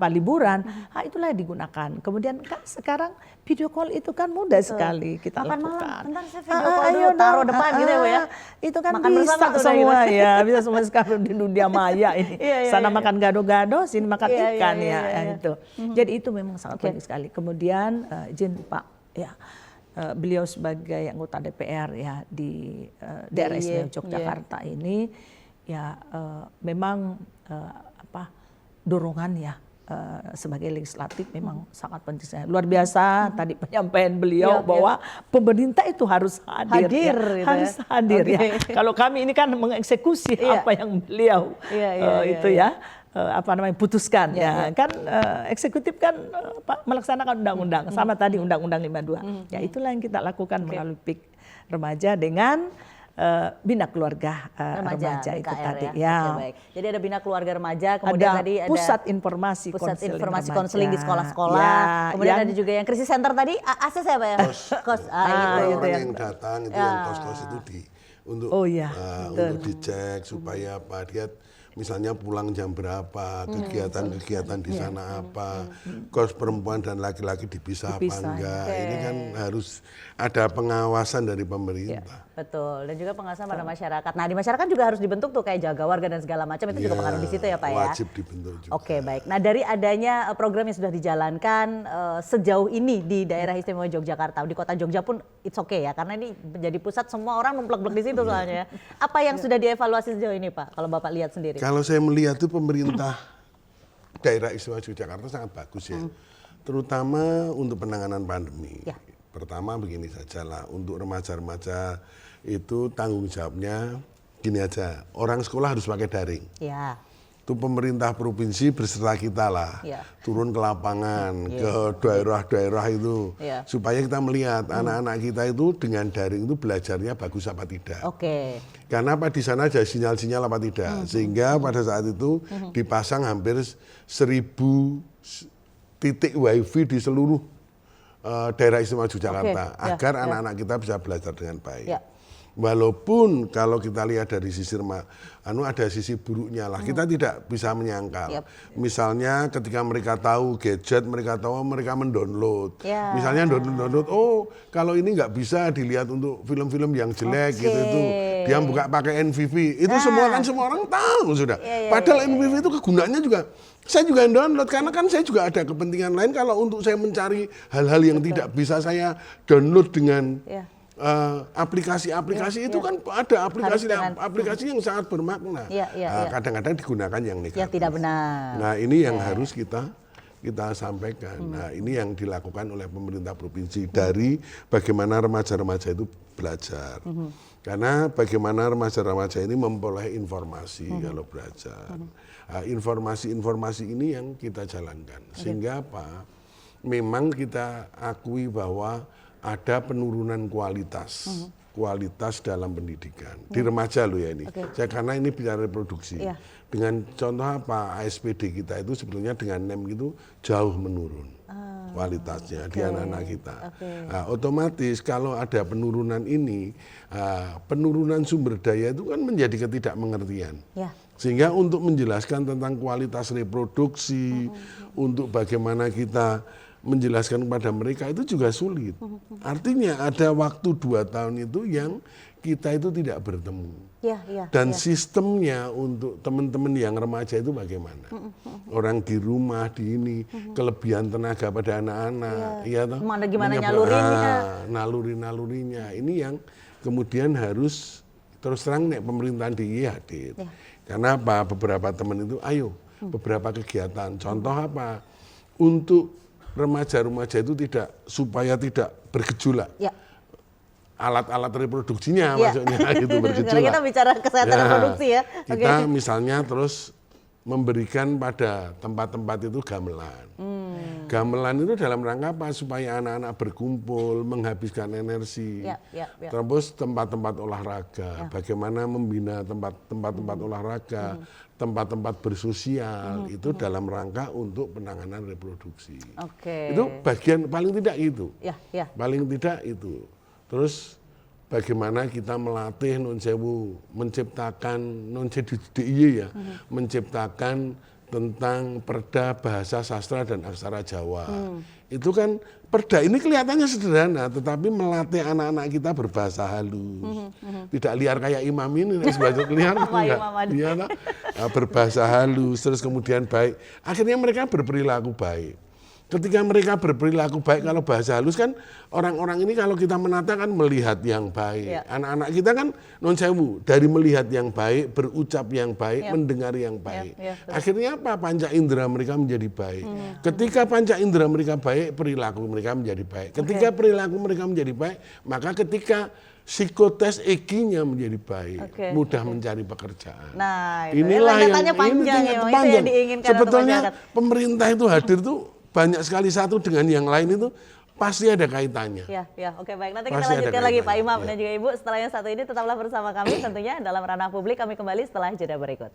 liburan, itulah yang digunakan. Kemudian kan sekarang video call itu kan mudah sekali kita makan lakukan. Malam, bentar saya video call dulu, taruh depan gitu ya Bu ya. Itu kan makan bisa tuh, semua gitu. ya, bisa semua sekarang di dunia maya ini. Sana makan gado-gado, sini makan ikan itu. Jadi itu memang sangat penting sekali. Kemudian izin Pak ya. Beliau sebagai anggota DPR ya di daerah istimewa Yogyakarta ini ya memang dorongan ya sebagai legislatif memang sangat penting. Luar biasa tadi penyampaian beliau bahwa pemerintah itu harus hadir ya, gitu harus hadir ya. Kalau kami ini kan mengeksekusi apa yang beliau itu ya. Putuskan ya kan eksekutif kan melaksanakan undang-undang sama tadi Undang-Undang 52 ya itulah yang kita lakukan melalui PIK remaja dengan Bina Keluarga Remaja itu tadi ya. Baik. Jadi ada Bina Keluarga Remaja, kemudian tadi ada pusat informasi konseling di sekolah-sekolah, kemudian ada juga yang krisis center tadi ACC apa ya? Kos. Orang yang datang itu yang kos-kos itu untuk dicek supaya dia misalnya pulang jam berapa, kegiatan-kegiatan di sana apa, kos perempuan dan laki-laki dipisah apa enggak. Ini kan harus ada pengawasan dari pemerintah. Betul, dan juga pengawasan pada masyarakat. Nah di masyarakat juga harus dibentuk tuh kayak jaga warga dan segala macam itu juga pengaruh di situ ya Pak ya. Wajib dibentuk juga. Oke baik. Nah dari adanya program yang sudah dijalankan sejauh ini di daerah istimewa Yogyakarta, di kota Jogja pun it's okay ya, karena ini menjadi pusat semua orang memplek-plek di situ soalnya. Apa yang sudah dievaluasi sejauh ini Pak, kalau Bapak lihat sendiri? Kalau saya melihat itu pemerintah daerah istimewa Yogyakarta sangat bagus ya, terutama untuk penanganan pandemi. Pertama begini sajalah, untuk remaja-remaja itu tanggung jawabnya gini aja, orang sekolah harus pakai daring. Itu pemerintah provinsi berserta kita lah, turun ke lapangan, ke daerah-daerah itu, supaya kita melihat anak-anak kita itu dengan daring itu belajarnya bagus apa tidak. Karena apa di sana ada sinyal-sinyal apa tidak, sehingga pada saat itu dipasang hampir 1.000 titik wifi di seluruh daerah istimewa Yogyakarta, agar anak-anak kita bisa belajar dengan baik. Walaupun kalau kita lihat dari sisi ada sisi buruknya lah, kita tidak bisa menyangkal. Misalnya ketika mereka tahu gadget, mereka mendownload. Misalnya download, kalau ini nggak bisa dilihat untuk film-film yang jelek gitu itu. Dia buka pakai NVV, itu semua orang tahu sudah. Padahal NVV itu kegunaannya juga, saya juga download karena kan saya juga ada kepentingan lain kalau untuk saya mencari hal-hal yang tidak bisa saya download dengan aplikasi-aplikasi itu kan ada aplikasi yang sangat bermakna. Kadang-kadang digunakan yang negatif. Yang tidak benar. Nah ini yang harus kita sampaikan. Nah ini yang dilakukan oleh pemerintah provinsi dari bagaimana remaja-remaja itu belajar. Karena bagaimana remaja-remaja ini memperoleh informasi kalau belajar. Informasi-informasi ini yang kita jalankan. Sehingga apa? Memang kita akui bahwa ada penurunan kualitas dalam pendidikan di remaja loh ya ini. Karena ini bicara reproduksi. Dengan contoh apa, ASPD kita itu sebetulnya dengan NEM itu jauh menurun kualitasnya di anak-anak kita. Nah, otomatis kalau ada penurunan ini, penurunan sumber daya itu kan menjadi ketidakmengertian. Sehingga untuk menjelaskan tentang kualitas reproduksi, untuk bagaimana kita menjelaskan kepada mereka itu juga sulit. Artinya ada waktu 2 tahun itu yang kita itu tidak bertemu. Dan sistemnya untuk teman-teman yang remaja itu bagaimana? Orang di rumah, di ini, kelebihan tenaga pada anak-anak. Gimana nyalurinnya? Naluri-nalurinya. Ini yang kemudian harus terus terang pemerintahan DIY hadir. Karena apa? Beberapa teman itu, ayo beberapa kegiatan. Contoh apa? Untuk remaja-remaja itu supaya tidak bergejolak. Ya. Alat-alat reproduksinya maksudnya itu bergejolak. Karena kita bicara kesehatan reproduksi ya. Kita misalnya terus memberikan pada tempat-tempat itu gamelan. Gamelan itu dalam rangka apa? Supaya anak-anak berkumpul, menghabiskan energi. Terus tempat-tempat olahraga, bagaimana membina tempat-tempat olahraga, tempat-tempat bersosial, itu dalam rangka untuk penanganan reproduksi. Itu bagian paling tidak itu. Paling tidak itu. Terus bagaimana kita melatih non sewu menciptakan non DIY ya, menciptakan tentang perda bahasa sastra dan aksara Jawa. Itu kan perda ini kelihatannya sederhana, tetapi melatih anak-anak kita berbahasa halus. Tidak liar kayak imam ini, sebagai liar enggak. Dia berbahasa halus, terus kemudian baik. Akhirnya mereka berperilaku baik. Ketika mereka berperilaku baik, kalau bahasa halus kan orang-orang ini kalau kita menata kan melihat yang baik. Anak-anak kita kan non sewu dari melihat yang baik, berucap yang baik, mendengar yang baik. Akhirnya apa? Panca indera mereka menjadi baik. Ketika panca indera mereka baik, perilaku mereka menjadi baik. Ketika perilaku mereka menjadi baik, maka ketika psikotes EQ-nya menjadi baik, mudah mencari pekerjaan. Nah, inilah yang panjang, itu yang diinginkan. Sebetulnya pemerintah itu hadir tuh banyak sekali satu dengan yang lain itu pasti ada kaitannya. Oke, baik. Nanti kita lanjutkan lagi Pak Imam dan juga Ibu. Setelah yang satu ini tetaplah bersama kami tentunya dalam ranah publik. Kami kembali setelah jeda berikut.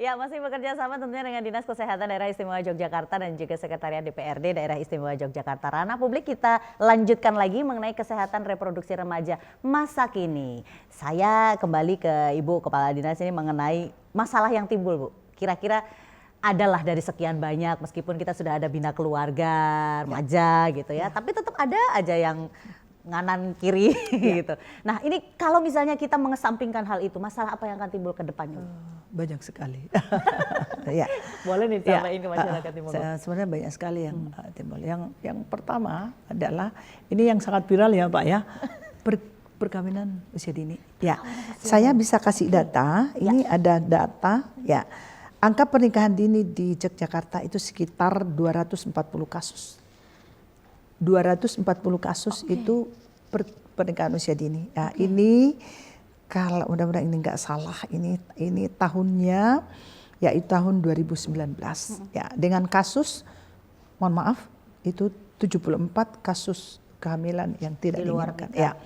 Ya, masih bekerja sama tentunya dengan Dinas Kesehatan Daerah Istimewa Yogyakarta dan juga Sekretariat DPRD Daerah Istimewa Yogyakarta. Ranah publik kita lanjutkan lagi mengenai kesehatan reproduksi remaja masa kini. Saya kembali ke Ibu Kepala Dinas ini mengenai masalah yang timbul, Bu. Kira-kira adalah dari sekian banyak, meskipun kita sudah ada bina keluarga, remaja gitu ya, tapi tetap ada aja yang nganan kiri gitu. Nah, ini kalau misalnya kita mengesampingkan hal itu, masalah apa yang akan timbul ke depannya? Banyak sekali. Boleh nih sampaikan ke masyarakat timbul. Sebenarnya banyak sekali yang timbul. Yang pertama adalah ini yang sangat viral ya Pak ya, perkawinan usia dini. Ya, saya bisa kasih data. Ini ada data ya. Angka pernikahan dini di Yogyakarta itu sekitar 240 kasus. 240 kasus itu pernikahan usia dini. Nah, ini kalau mudah-mudahan ini nggak salah, ini tahunnya yaitu tahun 2019. Ya, dengan kasus, mohon maaf, itu 74 kasus kehamilan yang tidak diinginkan. Ya,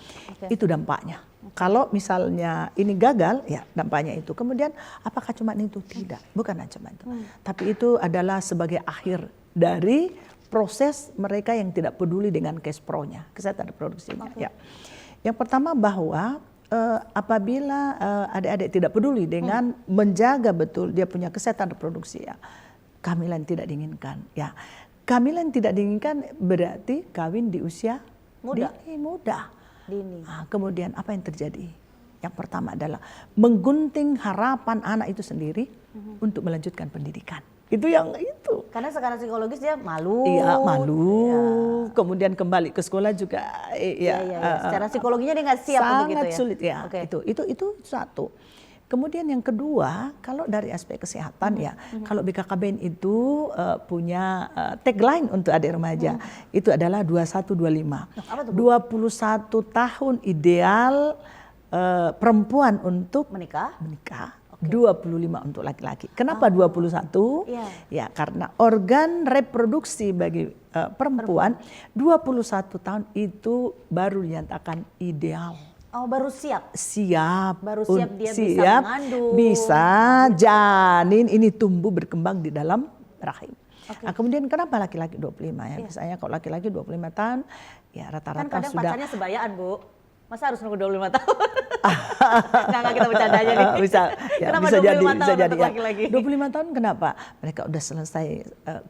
itu dampaknya. Kalau misalnya ini gagal, ya dampaknya itu. Kemudian apakah cuma itu? Tidak, bukan cuma itu. Tapi itu adalah sebagai akhir dari proses mereka yang tidak peduli dengan cash pro-nya, kesehatan reproduksinya. Ya. Yang pertama bahwa apabila adik-adik tidak peduli dengan menjaga betul dia punya kesehatan reproduksi, ya, kehamilan tidak diinginkan. Ya, kehamilan tidak diinginkan berarti kawin di usia muda. Dini. Nah, kemudian apa yang terjadi? Yang pertama adalah menggunting harapan anak itu sendiri untuk melanjutkan pendidikan. Itu yang itu. Karena sekarang psikologis dia malu. Iya, malu. Ya. Kemudian kembali ke sekolah juga. Secara psikologinya dia nggak siap untuk gitu ya. Sangat sulit ya. Itu satu. Kemudian yang kedua, kalau dari aspek kesehatan ya, kalau BKKBN itu punya tagline untuk adik remaja, itu adalah 2125. Apa tuh, 21 tahun ideal perempuan untuk menikah. 25 untuk laki-laki. Kenapa 21? Ya, karena organ reproduksi bagi perempuan 21 tahun itu baru dinyatakan ideal. Oh, baru siap? Siap. Baru siap dia bisa mengandung. Bisa, janin ini tumbuh berkembang di dalam rahim. Nah, kemudian kenapa laki-laki 25 ya? Misalnya kalau laki-laki 25 tahun, ya rata-rata kan kadang sudah. pacarnya sebayaan, Bu. Masa harus nunggu 25 tahun? Nggak kita bercanda aja nih. Ya, Kenapa bisa 25 jadi, tahun bisa jadi untuk ya. laki-laki? 25 tahun kenapa? Mereka udah selesai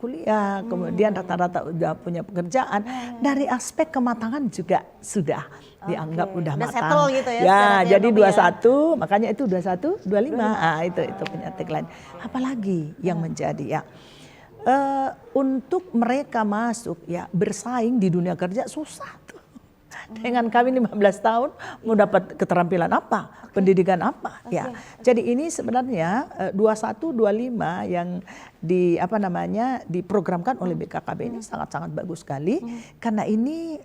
kuliah, kemudian rata-rata udah punya pekerjaan. Dari aspek kematangan juga sudah dianggap udah Udah matang. settle gitu ya, Ya, secara jadi ekonomi 21, makanya itu 21, 25. Ah, itu punya tagline. Apalagi yang menjadi ya. Untuk mereka masuk ya bersaing di dunia kerja susah tuh. Dengan kami 15 tahun mau dapat keterampilan apa, pendidikan apa ya. Jadi ini sebenarnya 21 25 yang diprogramkan oleh BKKB ini sangat-sangat bagus sekali karena ini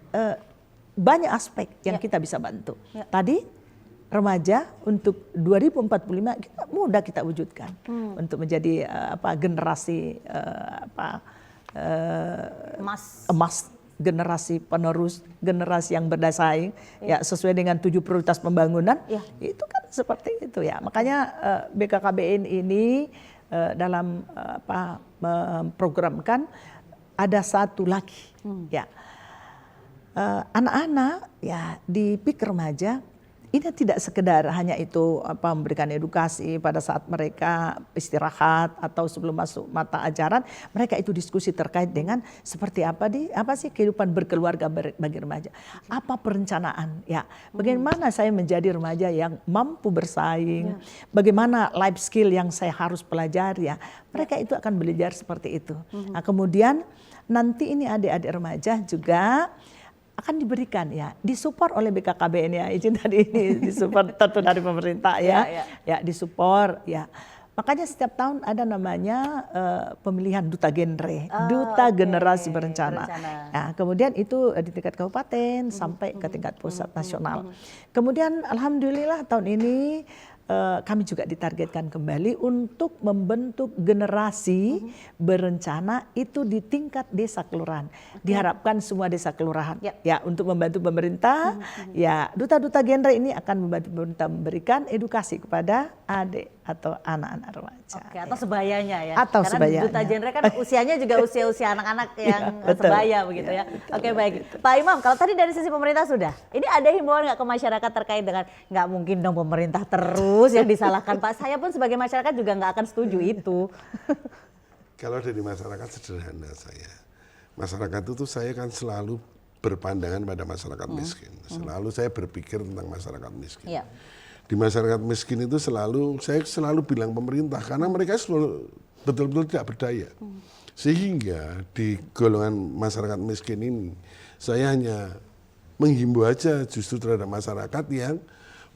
banyak aspek yang kita bisa bantu. Tadi remaja untuk 2045 mudah kita wujudkan untuk menjadi generasi emas, generasi penerus, generasi yang bersaing ya sesuai dengan 7 prioritas pembangunan. Itu kan seperti itu ya. Makanya BKKBN ini dalam memprogramkan ada satu lagi ya. Anak-anak ya di PIK remaja ini tidak sekedar hanya itu memberikan edukasi pada saat mereka istirahat atau sebelum masuk mata ajaran, mereka itu diskusi terkait dengan seperti apa sih kehidupan berkeluarga bagi remaja. Apa perencanaan ya? Bagaimana saya menjadi remaja yang mampu bersaing? Bagaimana life skill yang saya harus pelajari ya? Mereka itu akan belajar seperti itu. Nah, kemudian nanti ini adik-adik remaja juga akan diberikan ya, disupport oleh BKKBN ya, izin tadi ini disupport tentu dari pemerintah ya, disupport ya. Makanya setiap tahun ada namanya pemilihan duta genre, duta generasi berencana. Nah, kemudian itu di tingkat kabupaten sampai ke tingkat pusat nasional. Kemudian alhamdulillah tahun ini kami juga ditargetkan kembali untuk membentuk generasi berencana itu di tingkat desa kelurahan. Diharapkan semua desa kelurahan ya untuk membantu pemerintah. Ya, duta-duta genre ini akan membantu pemerintah memberikan edukasi kepada adik atau anak-anak remaja. Atau sebayanya ya. Atau karena sebayanya. duta genre kan usianya juga usia-usia anak-anak yang sebaya begitu ya. Oke, baik. Pak Imam, kalau tadi dari sisi pemerintah sudah, ini ada himbauan nggak ke masyarakat terkait dengan nggak mungkin dong pemerintah terus yang disalahkan Pak. Saya pun sebagai masyarakat juga nggak akan setuju itu. Kalau dari masyarakat sederhana saya. Masyarakat itu saya kan selalu berpandangan pada masyarakat miskin. Selalu saya berpikir tentang masyarakat miskin. Iya. Di masyarakat miskin itu saya selalu bilang pemerintah karena mereka betul-betul tidak berdaya. Sehingga di golongan masyarakat miskin ini saya hanya menghimbau aja justru terhadap masyarakat yang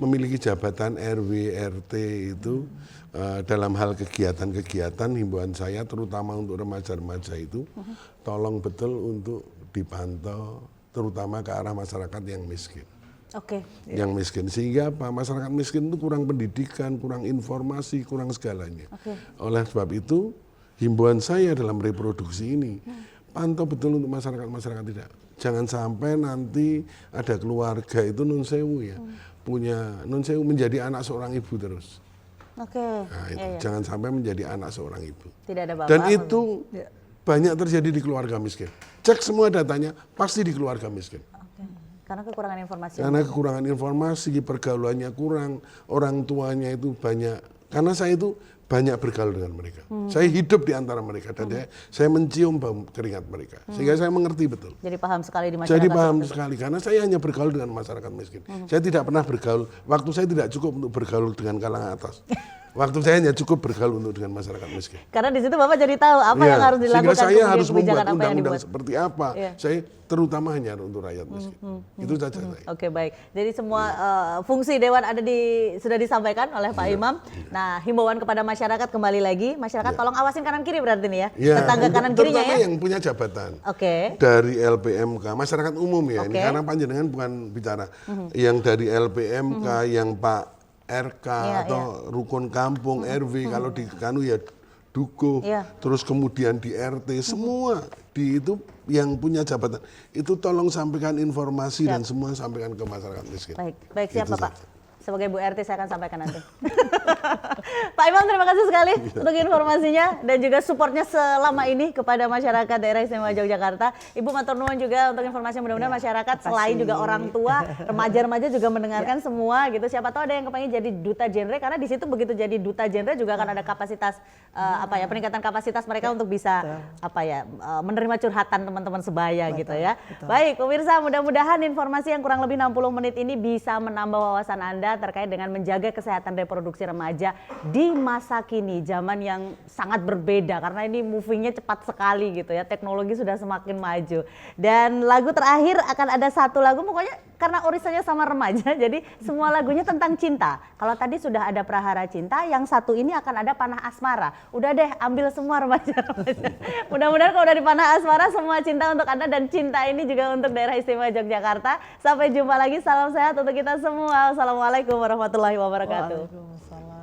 memiliki jabatan RW, RT itu dalam hal kegiatan-kegiatan himbauan saya terutama untuk remaja-remaja itu tolong betul untuk dipantau terutama ke arah masyarakat yang miskin. Yang miskin sehingga masyarakat miskin itu kurang pendidikan, kurang informasi, kurang segalanya. Oleh sebab itu himbauan saya dalam reproduksi ini pantau betul untuk masyarakat tidak. Jangan sampai nanti ada keluarga itu nun sewu ya. Punya nun sewu menjadi anak seorang ibu terus. Nah, itu. Jangan sampai menjadi anak seorang ibu. Tidak ada bapak. Dan itu banyak terjadi di keluarga miskin. Cek semua datanya pasti di keluarga miskin. Karena kekurangan informasi. Karena kekurangan informasi, pergaulannya kurang, orang tuanya itu banyak. Karena saya itu banyak bergaul dengan mereka. Saya hidup di antara mereka dan saya mencium bau keringat mereka. Sehingga saya mengerti betul. Jadi paham sekali di masyarakat. Jadi paham sekali karena saya hanya bergaul dengan masyarakat miskin. Saya tidak pernah bergaul, waktu saya tidak cukup untuk bergaul dengan kalangan atas. Waktu saya hanya cukup bergaul untuk dengan masyarakat miskin. Karena di situ Bapak jadi tahu apa yang harus dilakukan. Sehingga saya harus membuat apa undang-undang seperti apa. Saya terutama hanya untuk rakyat miskin. Itu saja saya. Oke, baik. Jadi semua fungsi Dewan sudah disampaikan oleh Pak Imam. Nah, himbauan kepada masyarakat kembali lagi. Masyarakat tolong awasin kanan kiri berarti nih ya. Tetangga kanan kirinya ya. Terutama yang punya jabatan. Dari LPMK, masyarakat umum ya. Ini karena panjenengan bukan bicara. Yang dari LPMK, yang Pak RK atau rukun kampung RW kalau di Kanu ya Dukuh, terus kemudian di RT semua di itu yang punya jabatan itu tolong sampaikan informasi dan semua sampaikan ke masyarakat miskin. Baik siap Bapak. sebagai Bu RT saya akan sampaikan nanti. Pak Imam, terima kasih sekali untuk informasinya dan juga supportnya selama ini kepada masyarakat daerah istimewa Yogyakarta. Ibu matur nuwun juga untuk informasi, mudah-mudahan masyarakat selain juga orang tua, remaja-remaja juga mendengarkan semua gitu. Siapa tahu ada yang kepengen jadi duta genre, karena di situ begitu jadi duta genre juga akan ada kapasitas peningkatan kapasitas mereka untuk bisa menerima curhatan teman-teman sebaya gitu ya. Baik pemirsa, mudah-mudahan informasi yang kurang lebih 60 menit ini bisa menambah wawasan Anda terkait dengan menjaga kesehatan reproduksi remaja di masa kini, zaman yang sangat berbeda karena ini movingnya cepat sekali gitu ya, teknologi sudah semakin maju. Dan lagu terakhir akan ada satu lagu, pokoknya karena urisannya sama remaja jadi semua lagunya tentang cinta. Kalau tadi sudah ada Prahara Cinta, yang satu ini akan ada Panah Asmara. Udah deh, ambil semua remaja-remaja. Mudah-mudahan kalau dari Panah Asmara semua cinta untuk Anda, dan cinta ini juga untuk daerah istimewa Yogyakarta. Sampai jumpa lagi, salam sehat untuk kita semua. Wassalamualaikum warahmatullahi wabarakatuh. Waalaikumsalam.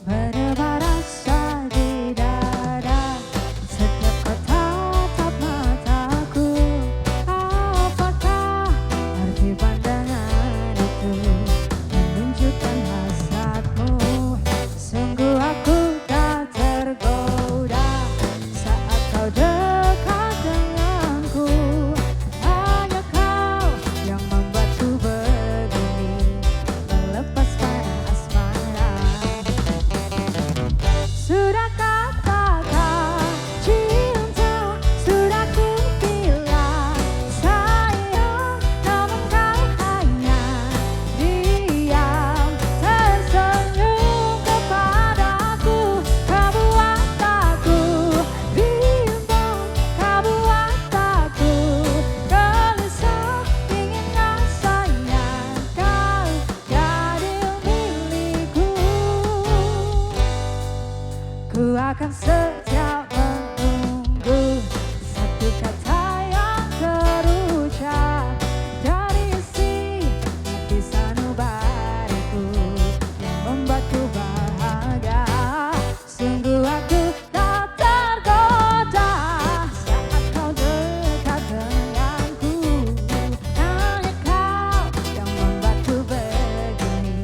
Berdebar rasa di dada setiap kau tatap mataku. Apakah arti pandangan itu menunjukkan hasratmu? Sungguh aku tak tergoda saat kau dekat denganku. Hanya kau yang membuatku begini, melepas panah asmara. Sudah katakan cinta, sudah ku bilang sayang, namun kau hanya diam tersenyum kepadaku. Kau buat aku bimbang, kau buat aku gelisah, ingin rasanya kau jadi milikku. Ku akan setia menunggu satu kata yang terucap dari isi hati sanubariku yang membuatku bahagia. Sungguh aku tak tergoda saat kau dekat denganku. Hanya kau yang membuatku begini,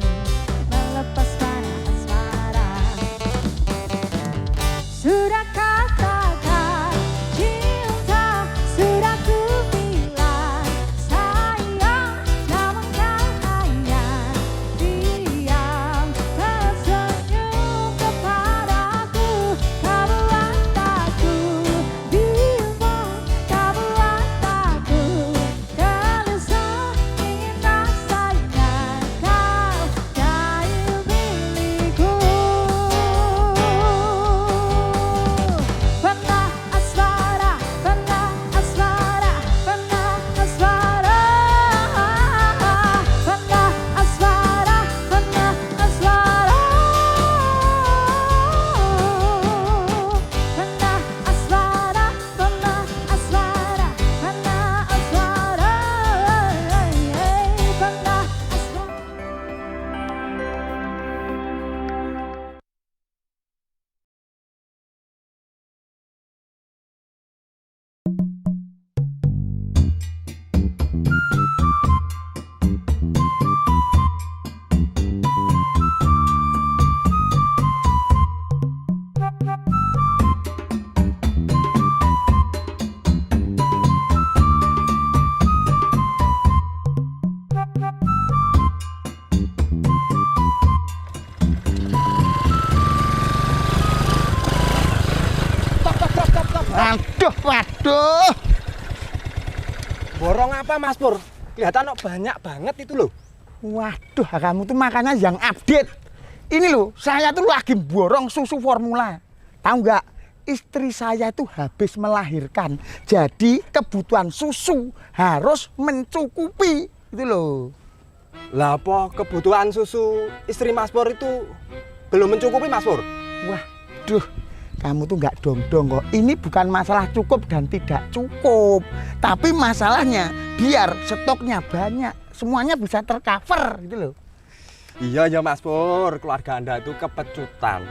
melepas panah asmara. Sudah katakan cinta, sudah ku bilang sayang, namun kau hanya diam tersenyum kepadaku. Kau buat aku bimbang, kau buat aku gelisah, ingin rasanya kau jadi milikku. Panah asmara, panah asmara, panah asmara, panah asmara, panah asmara, panah asmara, panah asmara, panah asmara, panah asmara. Waduh. Borong apa Mas Pur? Kelihatan kok banyak banget itu loh. Waduh, kamu tuh makanya yang update. Ini loh, saya tuh lagi borong susu formula. Tahu nggak? Istri saya itu habis melahirkan. Jadi kebutuhan susu harus mencukupi. Itu loh. Lah apa kebutuhan susu istri Mas Pur itu belum mencukupi Mas Pur? Waduh, kamu tuh nggak dong-dong kok. Ini bukan masalah cukup dan tidak cukup. Tapi masalahnya biar stoknya banyak, semuanya bisa tercover gitu loh. Iya ya Mas Pur, keluarga Anda itu kepecutan.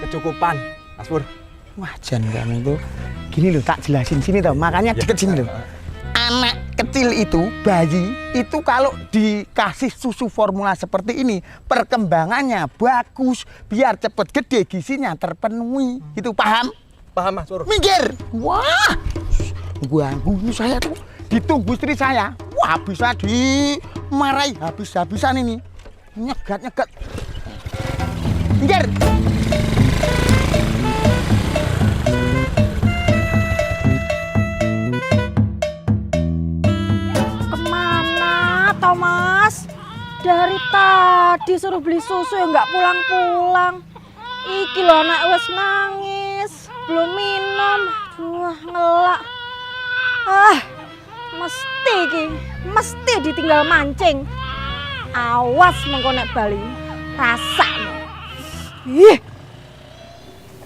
Kecukupan, Mas Pur. Wajan kamu itu. Gini loh, tak jelasin sini tau, makanya deket sini loh. Anak kecil itu, bayi, itu kalau dikasih susu formula seperti ini, perkembangannya bagus, biar cepet gede, gizinya terpenuhi. Itu paham? Paham Mas Pur? Minggir! Wah! Ganggu saya tuh. Ditunggu istri saya. Wah, bisa dimarahi habis-habisan ini. Nyegat-nyegat. Minggir! Mas, dari tadi suruh beli susu ya nggak pulang-pulang. Iki lho anak wes nangis, belum minum. Wah, ngelak. Mesti ditinggal mancing. Awas mengko nek bali. Rasakno. Ih.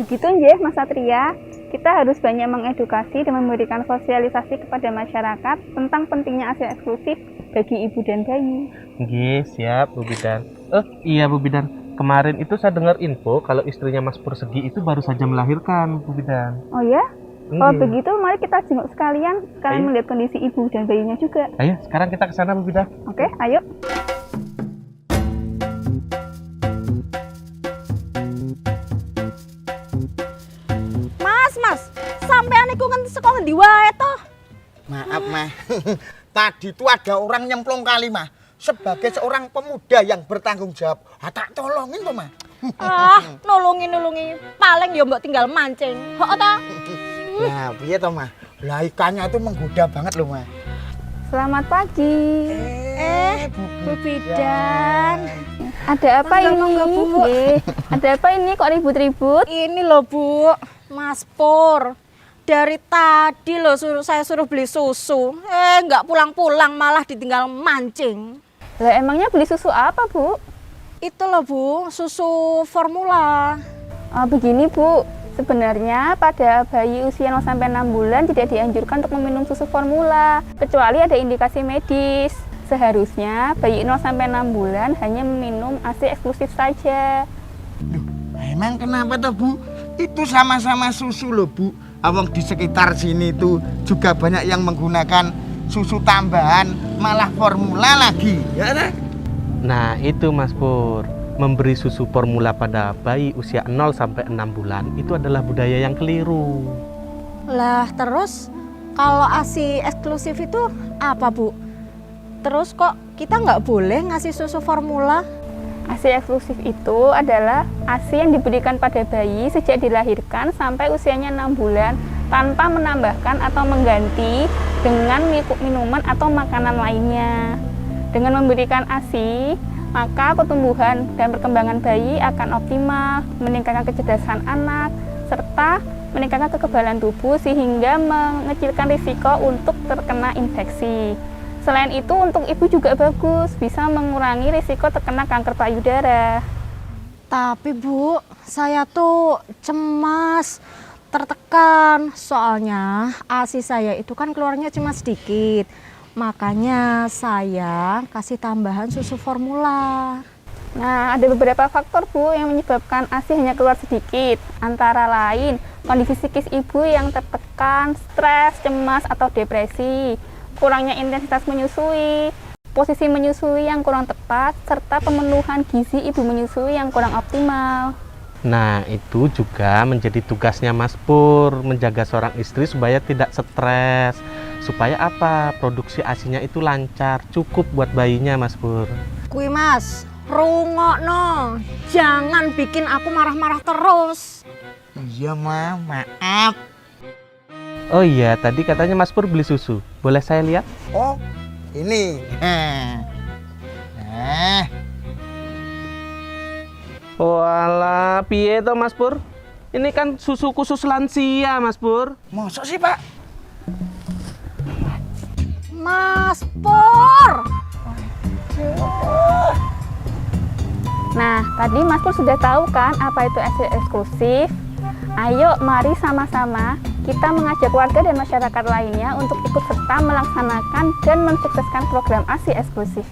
Begitu nggih Mas Satria, kita harus banyak mengedukasi dan memberikan sosialisasi kepada masyarakat tentang pentingnya ASI eksklusif bagi ibu dan bayi. Nggih, siap Bu Bidan. Iya Bu Bidan, kemarin itu saya dengar info kalau istrinya Mas Pur Segi itu baru saja melahirkan Bu Bidan. Oh ya? Kalau begitu mari kita jenguk sekalian melihat kondisi ibu dan bayinya juga. Ayo, sekarang kita ke sana Bu Bidan. Oke, ayo. Mas, sampean iku sekolah ndi wae toh? Maaf, Mah. Tadi itu ada orang nyemplung kali, Mah. Sebagai seorang pemuda yang bertanggung jawab, tak tolongin kok, Mah. Nolongin. Paling ya mbok tinggal mancing. Hok ta? Nah, piye toh, Mah? Lah ikannya itu menggoda banget loh, Mah. Selamat pagi. Bu Bidan. Ada apa ini? Nggih. Ada apa ini kok ribut-ribut? Ini loh Bu, Mas Pur. Dari tadi loh saya suruh beli susu. Nggak pulang-pulang malah ditinggal mancing. Lah emangnya beli susu apa, Bu? Itu loh Bu, susu formula. Begini Bu, sebenarnya pada bayi usia 0 sampai 6 bulan tidak dianjurkan untuk meminum susu formula, kecuali ada indikasi medis. Seharusnya bayi 0 sampai 6 bulan hanya meminum ASI eksklusif saja. Loh, emang kenapa toh, Bu? Itu sama-sama susu loh, Bu. Awang di sekitar sini tuh juga banyak yang menggunakan susu tambahan, malah formula lagi, ya kan? Nah, itu Mas Pur. Memberi susu formula pada bayi usia 0 sampai 6 bulan itu adalah budaya yang keliru. Lah terus kalau ASI eksklusif itu apa Bu? Terus kok kita nggak boleh ngasih susu formula? ASI eksklusif itu adalah ASI yang diberikan pada bayi sejak dilahirkan sampai usianya 6 bulan tanpa menambahkan atau mengganti dengan minuman atau makanan lainnya. Dengan memberikan ASI, maka pertumbuhan dan perkembangan bayi akan optimal, meningkatkan kecerdasan anak, serta meningkatkan kekebalan tubuh sehingga mengecilkan risiko untuk terkena infeksi. Selain itu, untuk ibu juga bagus, bisa mengurangi risiko terkena kanker payudara. Tapi Bu, saya tuh cemas, tertekan. Soalnya ASI saya itu kan keluarnya cuma sedikit. Makanya saya kasih tambahan susu formula. Nah, ada beberapa faktor Bu yang menyebabkan ASI hanya keluar sedikit. Antara lain, kondisi psikis ibu yang tertekan, stres, cemas, atau depresi. Kurangnya intensitas menyusui, posisi menyusui yang kurang tepat, serta pemenuhan gizi ibu menyusui yang kurang optimal. Nah, itu juga menjadi tugasnya Mas Pur, menjaga seorang istri supaya tidak stres. Supaya apa? Produksi ASI-nya itu lancar, cukup buat bayinya Mas Pur. Kui Mas, rungokno. Jangan bikin aku marah-marah terus. Iya, Ma, maaf. Oh iya, tadi katanya Mas Pur beli susu. Boleh saya lihat? Oh, ini. Nah. Walah, piye toh Mas Pur? Ini kan susu khusus lansia, Mas Pur. Masa sih, Pak? Mas Pur. Nah, tadi Mas Pur sudah tahu kan apa itu ASI eksklusif? Ayo, mari sama-sama kita mengajak warga dan masyarakat lainnya untuk ikut serta melaksanakan dan mensukseskan program ASI eksklusif.